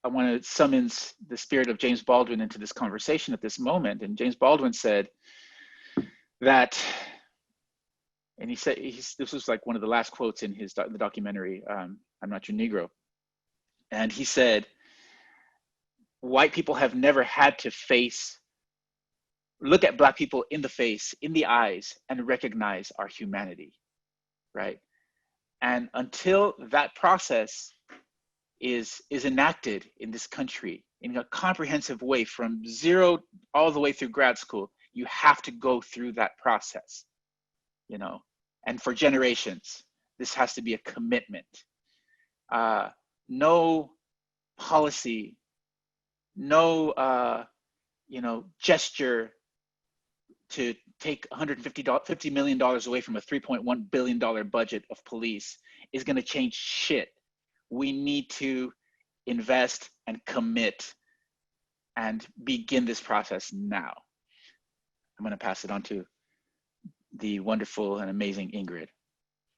S8: want to summons the spirit of James Baldwin into this conversation at this moment. And James Baldwin said that, and he said, this was like one of the last quotes in the documentary, I'm Not Your Negro. And he said, white people have never had to look at Black people in the face, in the eyes, and recognize our humanity, right? And until that process is enacted in this country in a comprehensive way, from zero all the way through grad school, you have to go through that process, and for generations, this has to be a commitment. No policy no gesture to take $150 million away from a $3.1 billion budget of police is going to change shit. We need to invest and commit and begin this process now. I'm going to pass it on to the wonderful and amazing Ingrid.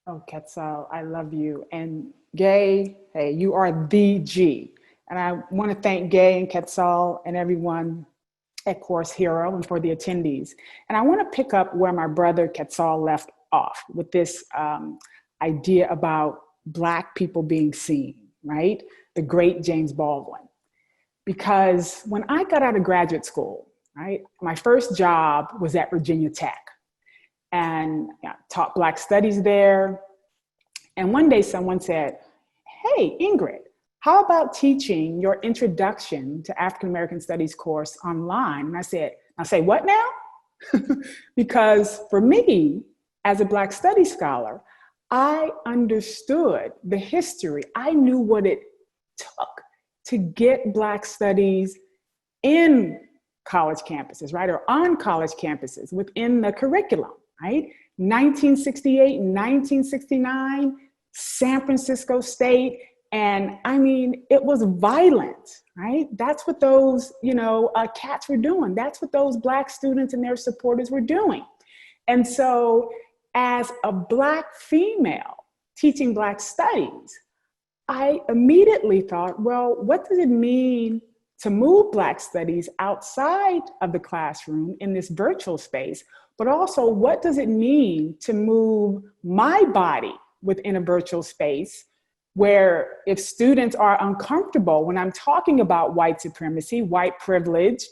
S9: Oh, Quetzal, I love you. And Gay, hey, you are the G. And I want to thank Gay and Quetzal and everyone at Course Hero and for the attendees. And I want to pick up where my brother Quetzal left off with this idea about Black people being seen, right? The great James Baldwin. Because when I got out of graduate school, right, my first job was at Virginia Tech. And taught Black studies there. And one day someone said, hey, Ingrid, how about teaching your introduction to African American Studies course online? And I said, what now? Because for me, as a Black studies scholar, I understood the history. I knew what it took to get Black studies in college campuses, right? Or on college campuses within the curriculum. Right? 1968, 1969, San Francisco State. And I mean, it was violent, right? That's what those, cats were doing. That's what those Black students and their supporters were doing. And so as a Black female teaching Black studies, I immediately thought, well, what does it mean to move Black studies outside of the classroom in this virtual space? But also, what does it mean to move my body within a virtual space where if students are uncomfortable when I'm talking about white supremacy, white privilege,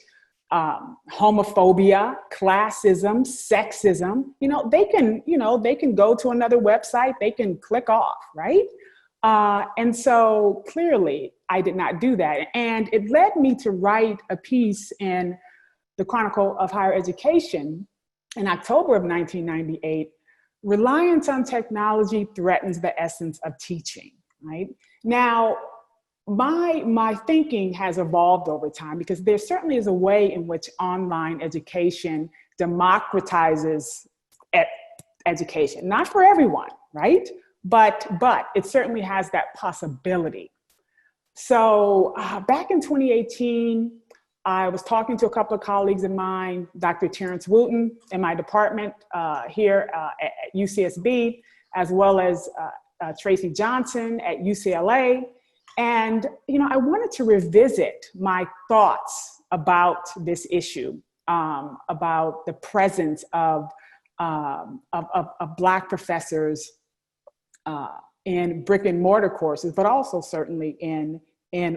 S9: homophobia, classism, sexism, they can go to another website, they can click off, right? And so clearly I did not do that. And it led me to write a piece in the Chronicle of Higher Education in October of 1998, reliance on technology threatens the essence of teaching, right? Now, my thinking has evolved over time because there certainly is a way in which online education democratizes education, not for everyone, right? But it certainly has that possibility. So back in 2018, I was talking to a couple of colleagues of mine, Dr. Terrence Wooten in my department here at UCSB, as well as Tracy Johnson at UCLA. And, I wanted to revisit my thoughts about this issue, about the presence of Black professors in brick and mortar courses, but also certainly in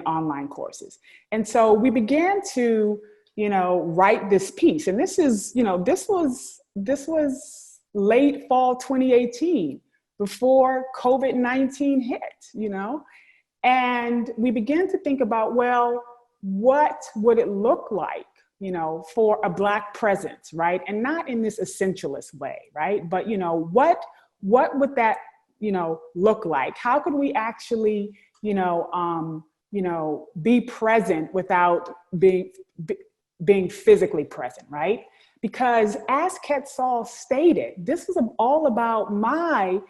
S9: online courses. And so we began to, write this piece. And this is, this was late fall 2018, before COVID-19 hit, and we began to think about, well, what would it look like, for a Black presence, right? And not in this essentialist way, right? But, what would that, look like? How could we actually, be present without being physically present, right? Because as Quetzal stated, this was all about my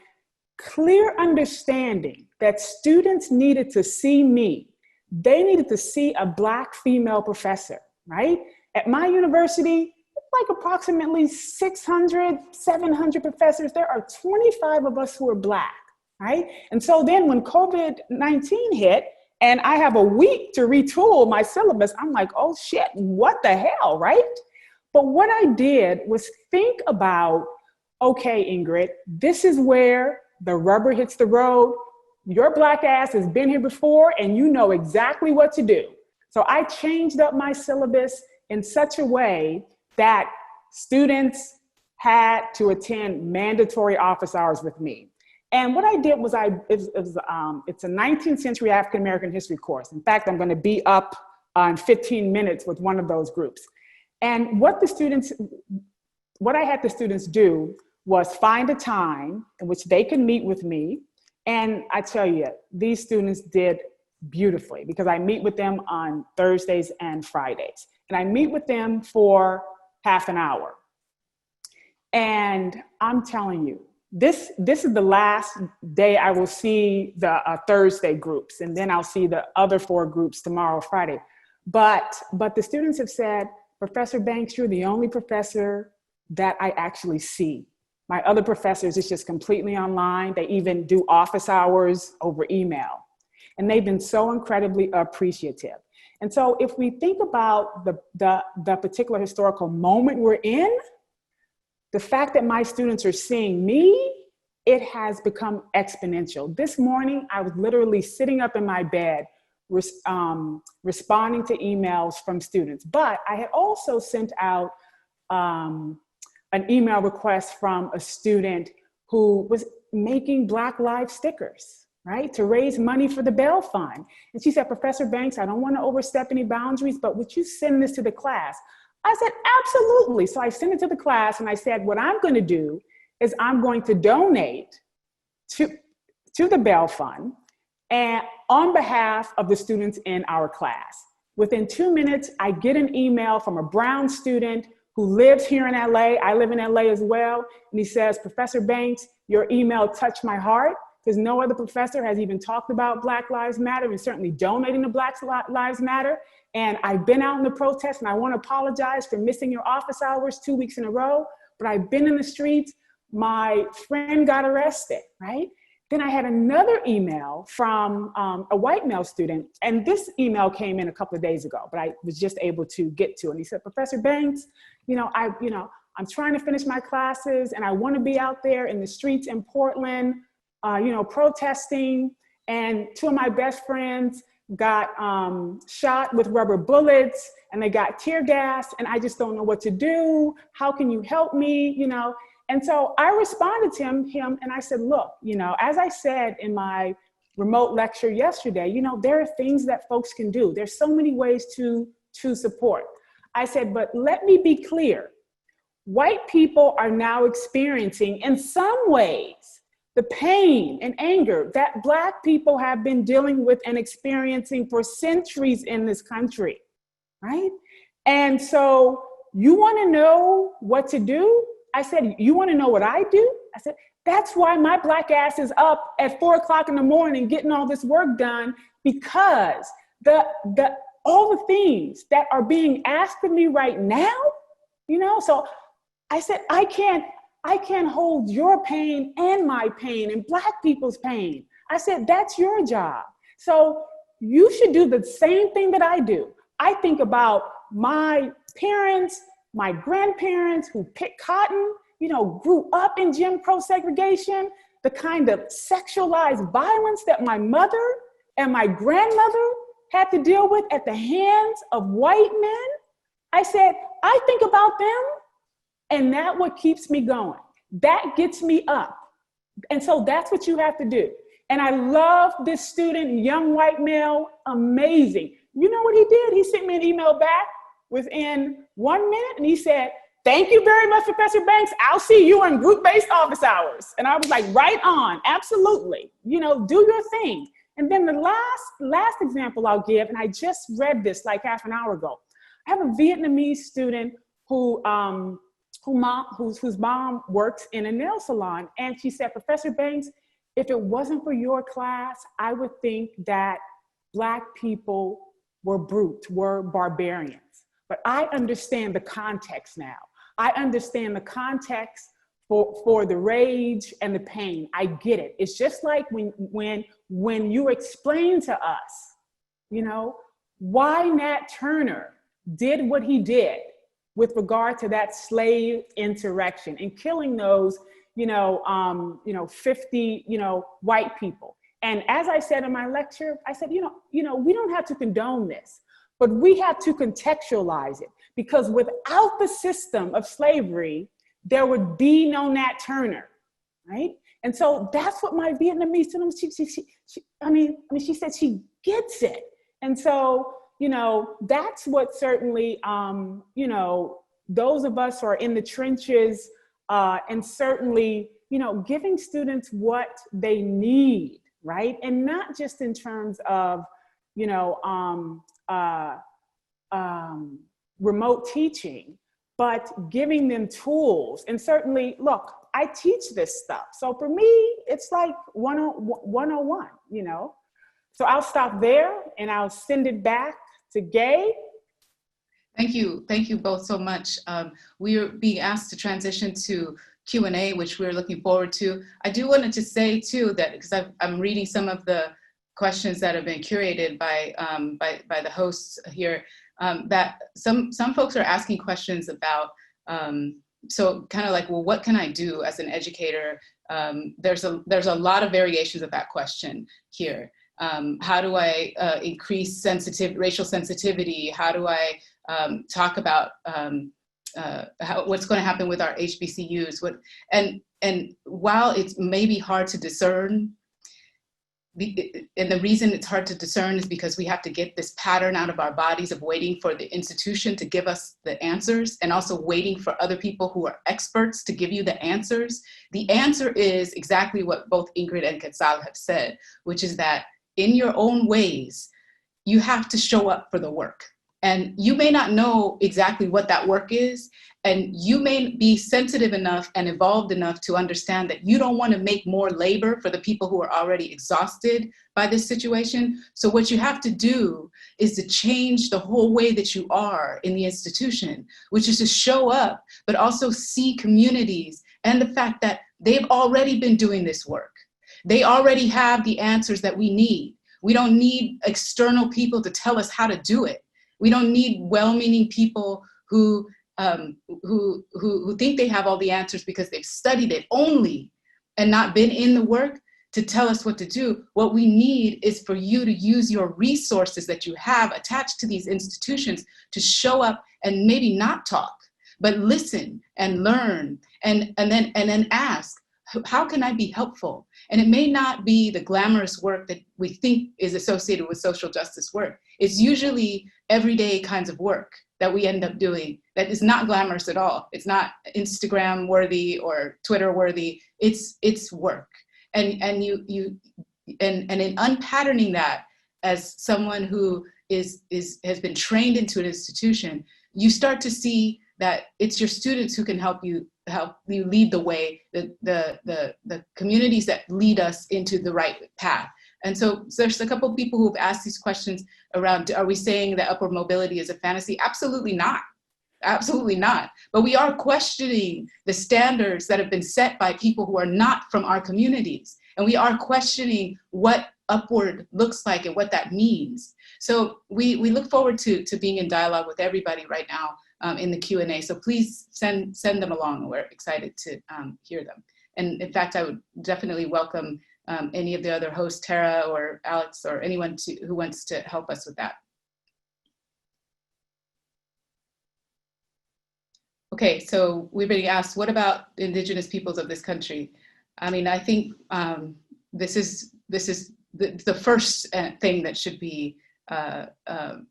S9: clear understanding that students needed to see me. They needed to see a Black female professor, right? At my university, like approximately 600, 700 professors, there are 25 of us who are Black, right? And so then when COVID-19 hit, and I have a week to retool my syllabus, I'm like, oh shit, what the hell, right? But what I did was think about, okay, Ingrid, this is where the rubber hits the road. Your Black ass has been here before and you know exactly what to do. So I changed up my syllabus in such a way that students had to attend mandatory office hours with me. And what I did was it's a 19th century African-American history course. In fact, I'm gonna be up in 15 minutes with one of those groups. And what I had the students do was find a time in which they could meet with me. And I tell you, these students did beautifully because I meet with them on Thursdays and Fridays. And I meet with them for half an hour. And I'm telling you, this is the last day I will see the Thursday groups, and then I'll see the other 4 groups tomorrow, Friday. But the students have said, Professor Banks, you're the only professor that I actually see. My other professors, it's just completely online. They even do office hours over email. And they've been so incredibly appreciative. And so if we think about the particular historical moment we're in, the fact that my students are seeing me, it has become exponential. This morning, I was literally sitting up in my bed, responding to emails from students. But I had also sent out an email request from a student who was making Black Lives stickers, right, to raise money for the bail fund. And she said, Professor Banks, I don't want to overstep any boundaries, but would you send this to the class? I said, absolutely. So I sent it to the class and I said, what I'm going to do is I'm going to donate to the bail fund and on behalf of the students in our class. Within 2 minutes, I get an email from a Brown student who lives here in LA. I live in LA as well. And he says, Professor Banks, your email touched my heart because no other professor has even talked about Black Lives Matter and certainly donating to Black Lives Matter. And I've been out in the protest and I want to apologize for missing your office hours 2 weeks in a row, but I've been in the streets. My friend got arrested, right? Then I had another email from a white male student, and this email came in a couple of days ago, but I was just able to get to it. And he said, Professor Banks, I'm trying to finish my classes and I want to be out there in the streets in Portland, protesting. And 2 of my best friends got shot with rubber bullets and they got tear gas and I just don't know what to do. How can you help me? And so I responded to him and I said, look, as I said in my remote lecture yesterday, there are things that folks can do. There's so many ways to support. I said, but let me be clear. White people are now experiencing in some ways the pain and anger that Black people have been dealing with and experiencing for centuries in this country, right? And so you want to know what to do? I said, you want to know what I do? I said, that's why my Black ass is up at 4 o'clock in the morning getting all this work done, because all the things that are being asked of me right now, so I said, I can't hold your pain and my pain and Black people's pain. I said, that's your job. So you should do the same thing that I do. I think about my parents, my grandparents who picked cotton, grew up in Jim Crow segregation, the kind of sexualized violence that my mother and my grandmother had to deal with at the hands of white men. I said, I think about them. And that's what keeps me going. That gets me up. And so that's what you have to do. And I love this student, young white male, amazing. You know what he did? He sent me an email back within 1 minute and he said, thank you very much, Professor Banks. I'll see you in group-based office hours. And I was like, right on, absolutely. Do your thing. And then the last example I'll give, and I just read this like half an hour ago. I have a Vietnamese student whose mom works in a nail salon. And she said, Professor Banks, if it wasn't for your class, I would think that Black people were brute, were barbarians. But I understand the context now. I understand the context for the rage and the pain. I get it. It's just like when you explain to us, why Nat Turner did what he did with regard to that slave insurrection and killing those, 50, white people. And as I said in my lecture, I said, we don't have to condone this, but we have to contextualize it, because without the system of slavery, there would be no Nat Turner, right? And so that's what my Vietnamese student, she said she gets it. And so, that's what certainly, those of us who are in the trenches and certainly, giving students what they need, right? And not just in terms of, you know, remote teaching, but giving them tools. And certainly, look, I teach this stuff. So for me, it's like 101, you know. So I'll stop there and I'll send it back to Gay.
S7: Thank you both so much. We are being asked to transition to Q&A, which we're looking forward to. I do want to say too that, because I'm reading some of the questions that have been curated by the hosts here, that some folks are asking questions about, so kind of like, well, what can I do as an educator? There's a lot of variations of that question here. How do I increase racial sensitivity? How do I talk about what's going to happen with our HBCUs? And while it's maybe hard to discern, and the reason it's hard to discern is because we have to get this pattern out of our bodies of waiting for the institution to give us the answers, and also waiting for other people who are experts to give you the answers. The answer is exactly what both Ingrid and Quetzal have said, which is that in your own ways, you have to show up for the work. And you may not know exactly what that work is, and you may be sensitive enough and evolved enough to understand that you don't want to make more labor for the people who are already exhausted by this situation. So what you have to do is to change the whole way that you are in the institution, which is to show up, but also see communities and the fact that they've already been doing this work. They already have the answers that we need. We don't need external people to tell us how to do it. We don't need well-meaning people who think they have all the answers because they've studied it only and not been in the work to tell us what to do. What we need is for you to use your resources that you have attached to these institutions to show up and maybe not talk, but listen and learn and then ask, how can I be helpful? And it may not be the glamorous work that we think is associated with social justice work. It's usually everyday kinds of work that we end up doing that is not glamorous at all. It's not Instagram worthy or Twitter worthy. It's work. And in unpatterning that as someone who has been trained into an institution, you start to see that it's your students who can help you lead the way, the communities that lead us into the right path. And so there's a couple of people who have asked these questions around, are we saying that upward mobility is a fantasy? Absolutely not. Absolutely not. But we are questioning the standards that have been set by people who are not from our communities. And we are questioning what upward looks like and what that means. So we look forward to being in dialogue with everybody right now in the Q&A. So please send them along. We're excited to hear them. And in fact, I would definitely welcome any of the other hosts, Tara or Alex or anyone who wants to help us with that. Okay, so we've been asked, what about indigenous peoples of this country? I mean, I think this is the first thing that should be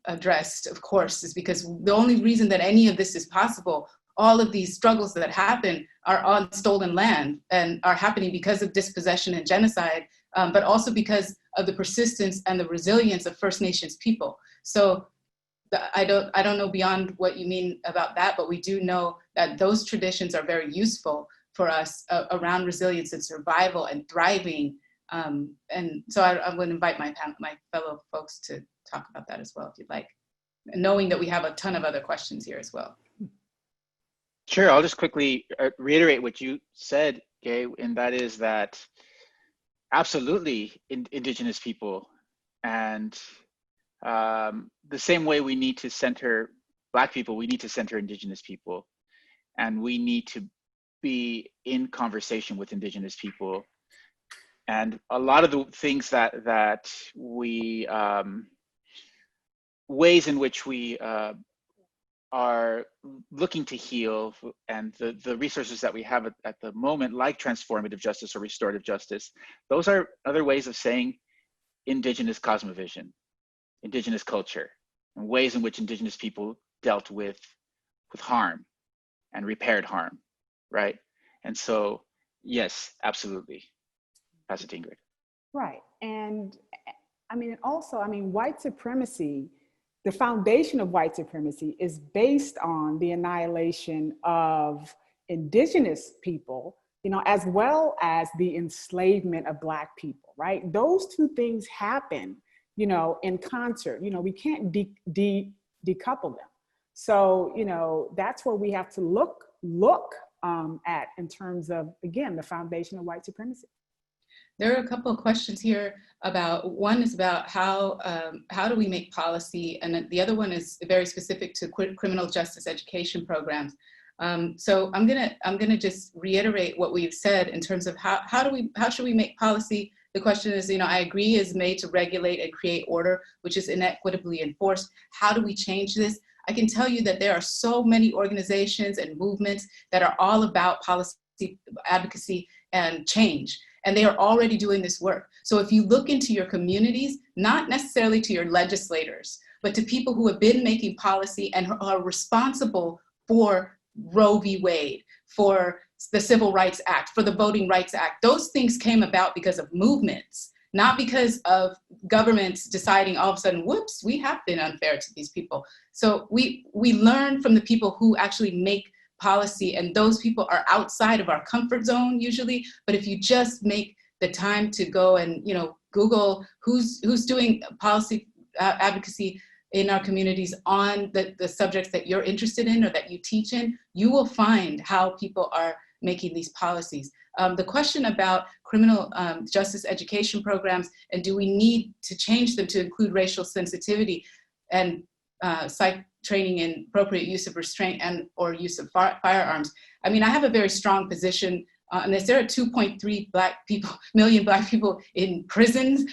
S7: addressed, of course, is because the only reason that any of this is possible, all of these struggles that happen are on stolen land and are happening because of dispossession and genocide, but also because of the persistence and the resilience of First Nations people. So I don't know beyond what you mean about that, but we do know that those traditions are very useful for us around resilience and survival and thriving. And so I would invite my fellow folks to talk about that as well, if you'd like, knowing that we have a ton of other questions here as well.
S8: Sure, I'll just quickly reiterate what you said, Gay, and that is that absolutely indigenous people, and the same way we need to center Black people, we need to center indigenous people, and we need to be in conversation with indigenous people. And a lot of the things that we, ways in which we are looking to heal, and the resources that we have at the moment, like transformative justice or restorative justice, those are other ways of saying indigenous cosmovision, indigenous culture, and ways in which indigenous people dealt with harm and repaired harm, right? And so, yes, absolutely. Pass it to Ingrid.
S9: Right, and I mean, and also, I mean, white supremacy, the foundation of white supremacy is based on the annihilation of indigenous people, you know, as well as the enslavement of Black people, right? Those two things happen, you know, in concert. You know, we can't decouple them. So, you know, that's where we have to look at in terms of, again, the foundation of white supremacy.
S7: There are a couple of questions here about, one is about how do we make policy, and the other one is very specific to criminal justice education programs. So I'm gonna just reiterate what we've said in terms of how should we make policy. The question is, you know, I agree is made to regulate and create order, which is inequitably enforced. How do we change this? I can tell you that there are so many organizations and movements that are all about policy advocacy and change. And they are already doing this work. So if you look into your communities, not necessarily to your legislators, but to people who have been making policy and are responsible for Roe v. Wade, for the Civil Rights Act, for the Voting Rights Act, those things came about because of movements, not because of governments deciding all of a sudden, whoops, we have been unfair to these people. So we learn from the people who actually make policy, and those people are outside of our comfort zone usually. But if you just make the time to go and, you know, Google who's doing policy advocacy in our communities on the subjects that you're interested in or that you teach in, you will find how people are making these policies. The question about criminal justice education programs, and do we need to change them to include racial sensitivity and psych training in appropriate use of restraint and or use of firearms. I mean, I have a very strong position on this. There are 2.3 million Black people in prisons.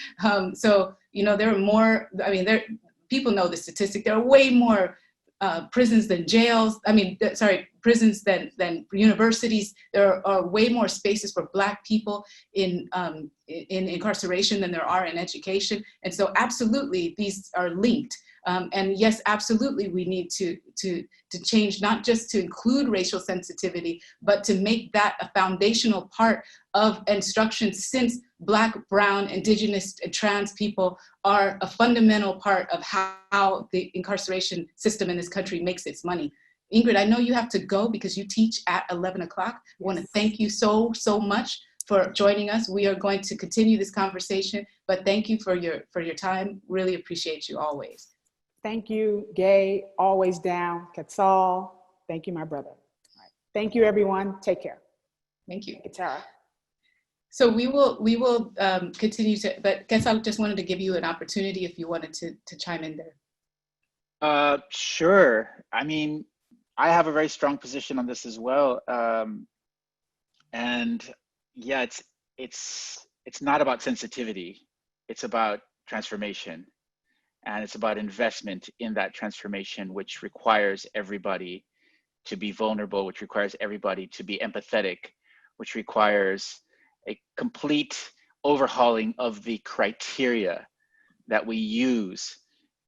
S7: So, you know, there are more, I mean, people know the statistic. There are way more prisons than jails. I mean, prisons than universities. There are way more spaces for Black people in incarceration than there are in education. And so absolutely, these are linked. And yes, absolutely, we need to change, not just to include racial sensitivity, but to make that a foundational part of instruction, since Black, Brown, Indigenous, and trans people are a fundamental part of how the incarceration system in this country makes its money. Ingrid, I know you have to go because you teach at 11 o'clock. I want to thank you so much for joining us. We are going to continue this conversation, but thank you for your time. Really appreciate you always.
S9: Thank you, Gay, always down. Quetzal, thank you, my brother. All right. Thank you, everyone. Take care.
S7: Thank you.
S9: Tara.
S7: So we will continue to, but Quetzal, just wanted to give you an opportunity if you wanted to chime in there.
S8: Sure. I mean, I have a very strong position on this as well. And yeah, it's not about sensitivity. It's about transformation. And it's about investment in that transformation, which requires everybody to be vulnerable, which requires everybody to be empathetic, which requires a complete overhauling of the criteria that we use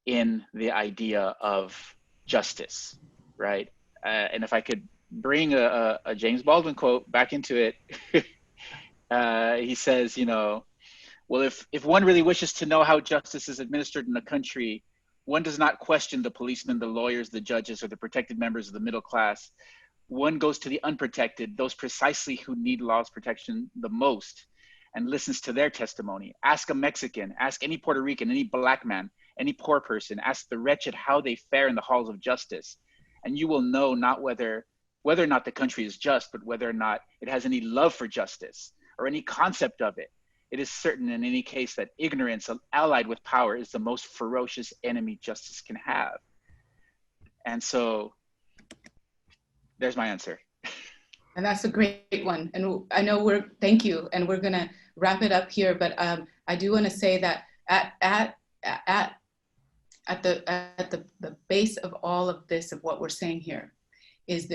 S8: in the idea of justice, right? And if I could bring a James Baldwin quote back into it, he says, you know, well, if one really wishes to know how justice is administered in a country, one does not question the policemen, the lawyers, the judges, or the protected members of the middle class. One goes to the unprotected, those precisely who need law's protection the most, and listens to their testimony. Ask a Mexican, ask any Puerto Rican, any Black man, any poor person, ask the wretched how they fare in the halls of justice. And you will know not whether or not the country is just, but whether or not it has any love for justice or any concept of it. It is certain in any case that ignorance allied with power is the most ferocious enemy justice can have. And so there's my answer.
S7: And that's a great one. And I know thank you. And we're gonna wrap it up here, but I do wanna say that at the base of all of this, of what we're saying here, is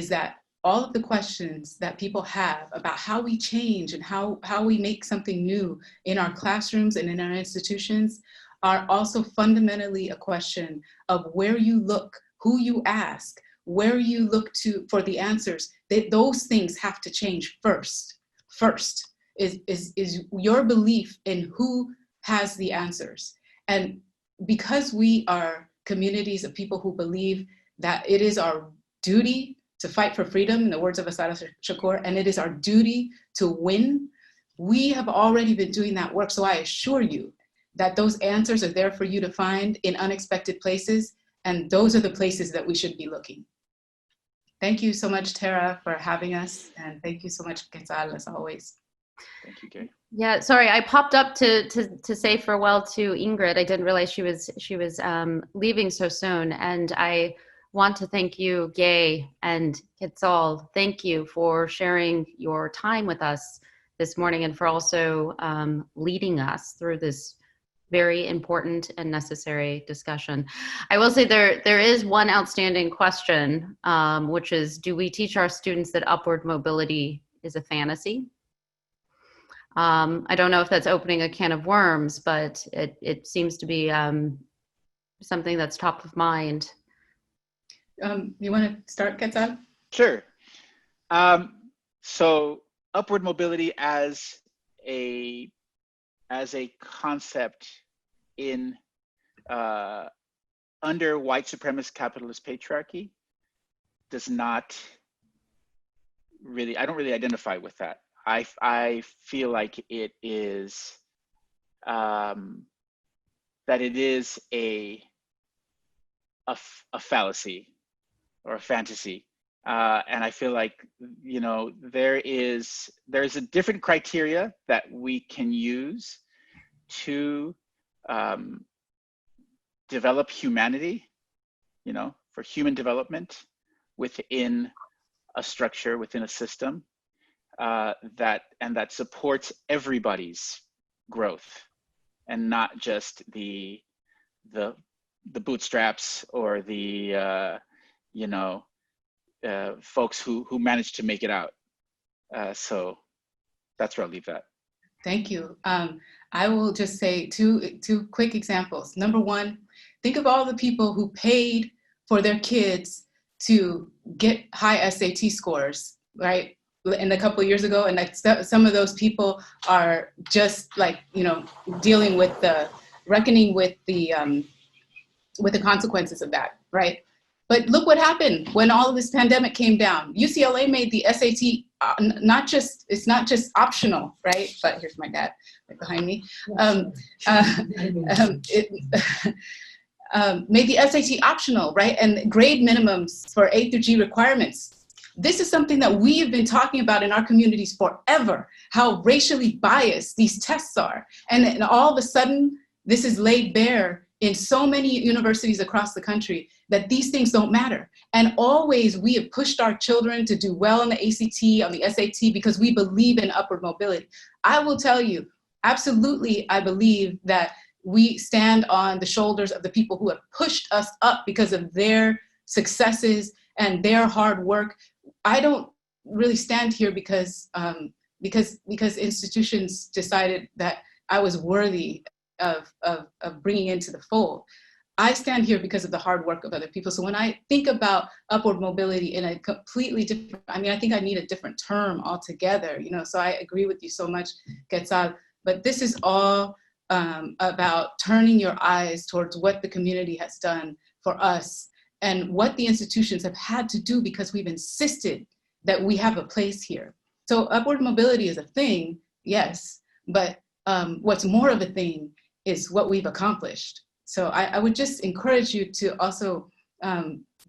S7: that all of the questions that people have about how we change and how we make something new in our classrooms and in our institutions are also fundamentally a question of where you look, who you ask, where you look to for the answers. Those things have to change first. First is your belief in who has the answers. And because we are communities of people who believe that it is our duty to fight for freedom, in the words of Asada Shakur, and it is our duty to win, we have already been doing that work. So I assure you that those answers are there for you to find in unexpected places, and those are the places that we should be looking. Thank you so much, Tara, for having us, and thank you so much, Quetzal, as always.
S8: Thank you, Kay.
S1: Yeah, sorry, I popped up to say farewell to Ingrid. I didn't realize she was leaving so soon, and I want to thank you, Gay and Quetzal. Thank you for sharing your time with us this morning, and for also leading us through this very important and necessary discussion. I will say there is one outstanding question, which is, do we teach our students that upward mobility is a fantasy? I don't know if that's opening a can of worms, but it seems to be something that's top of mind.
S7: You want to start, Quetzal?
S8: Sure. So upward mobility as a concept in under white supremacist capitalist patriarchy does not really, I don't really identify with that. I feel like it is that it is a fallacy or a fantasy, and I feel like, you know, there's a different criteria that we can use to develop humanity, you know, for human development within a structure, within a system. That supports everybody's growth, and not just the bootstraps or the you know, folks who managed to make it out. So that's where I'll leave that.
S7: Thank you. I will just say two quick examples. Number one, think of all the people who paid for their kids to get high SAT scores, right? In a couple of years ago, and like some of those people are just like, you know, dealing with reckoning with the consequences of that, right? But look what happened when all of this pandemic came down. UCLA made the SAT it's not just optional, right? But here's my dad right behind me. Made the SAT optional, right? And grade minimums for A through G requirements. This is something that we have been talking about in our communities forever, how racially biased these tests are. And all of a sudden, this is laid bare in so many universities across the country that these things don't matter. And always we have pushed our children to do well on the ACT, on the SAT, because we believe in upward mobility. I will tell you, absolutely, I believe that we stand on the shoulders of the people who have pushed us up because of their successes and their hard work. I don't really stand here because institutions decided that I was worthy of bringing into the fold. I stand here because of the hard work of other people. So when I think about upward mobility in a completely different, I mean, I think I need a different term altogether, you know, so I agree with you so much, Quetzal, but this is all about turning your eyes towards what the community has done for us and what the institutions have had to do because we've insisted that we have a place here. So upward mobility is a thing, yes, but what's more of a thing is what we've accomplished. So I would just encourage you to also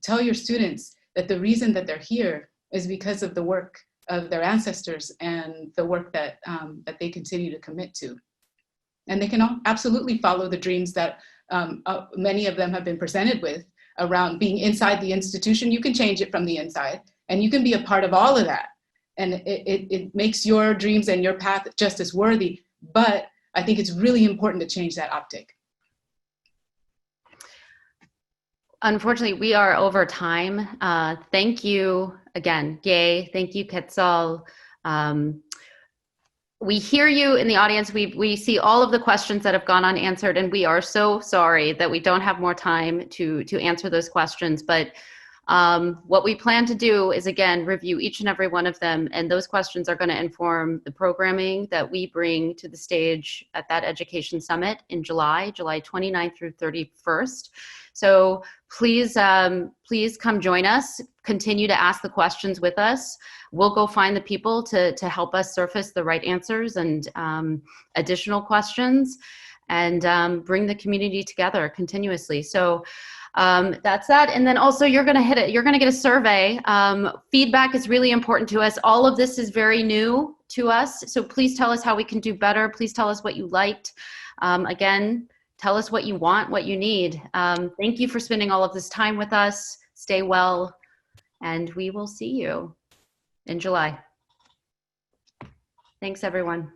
S7: tell your students that the reason that they're here is because of the work of their ancestors and the work that, that they continue to commit to. And they can absolutely follow the dreams that many of them have been presented with around being inside the institution. You can change it from the inside, and you can be a part of all of that. And it makes your dreams and your path just as worthy, but I think it's really important to change that optic.
S1: Unfortunately, we are over time. Thank you again, Gay. Thank you, Quetzal. We hear you in the audience. We see all of the questions that have gone unanswered, and we are so sorry that we don't have more time to answer those questions. But What we plan to do is, again, review each and every one of them, and those questions are going to inform the programming that we bring to the stage at that Education Summit in July 29th through 31st. So please, please come join us. Continue to ask the questions with us. We'll go find the people to help us surface the right answers and additional questions, and bring the community together continuously. So that's that. And then also you're going to hit it. You're going to get a survey. Feedback is really important to us. All of this is very new to us. So please tell us how we can do better. Please tell us what you liked. Again, tell us what you want, what you need. Thank you for spending all of this time with us. Stay well, and we will see you in July. Thanks, everyone.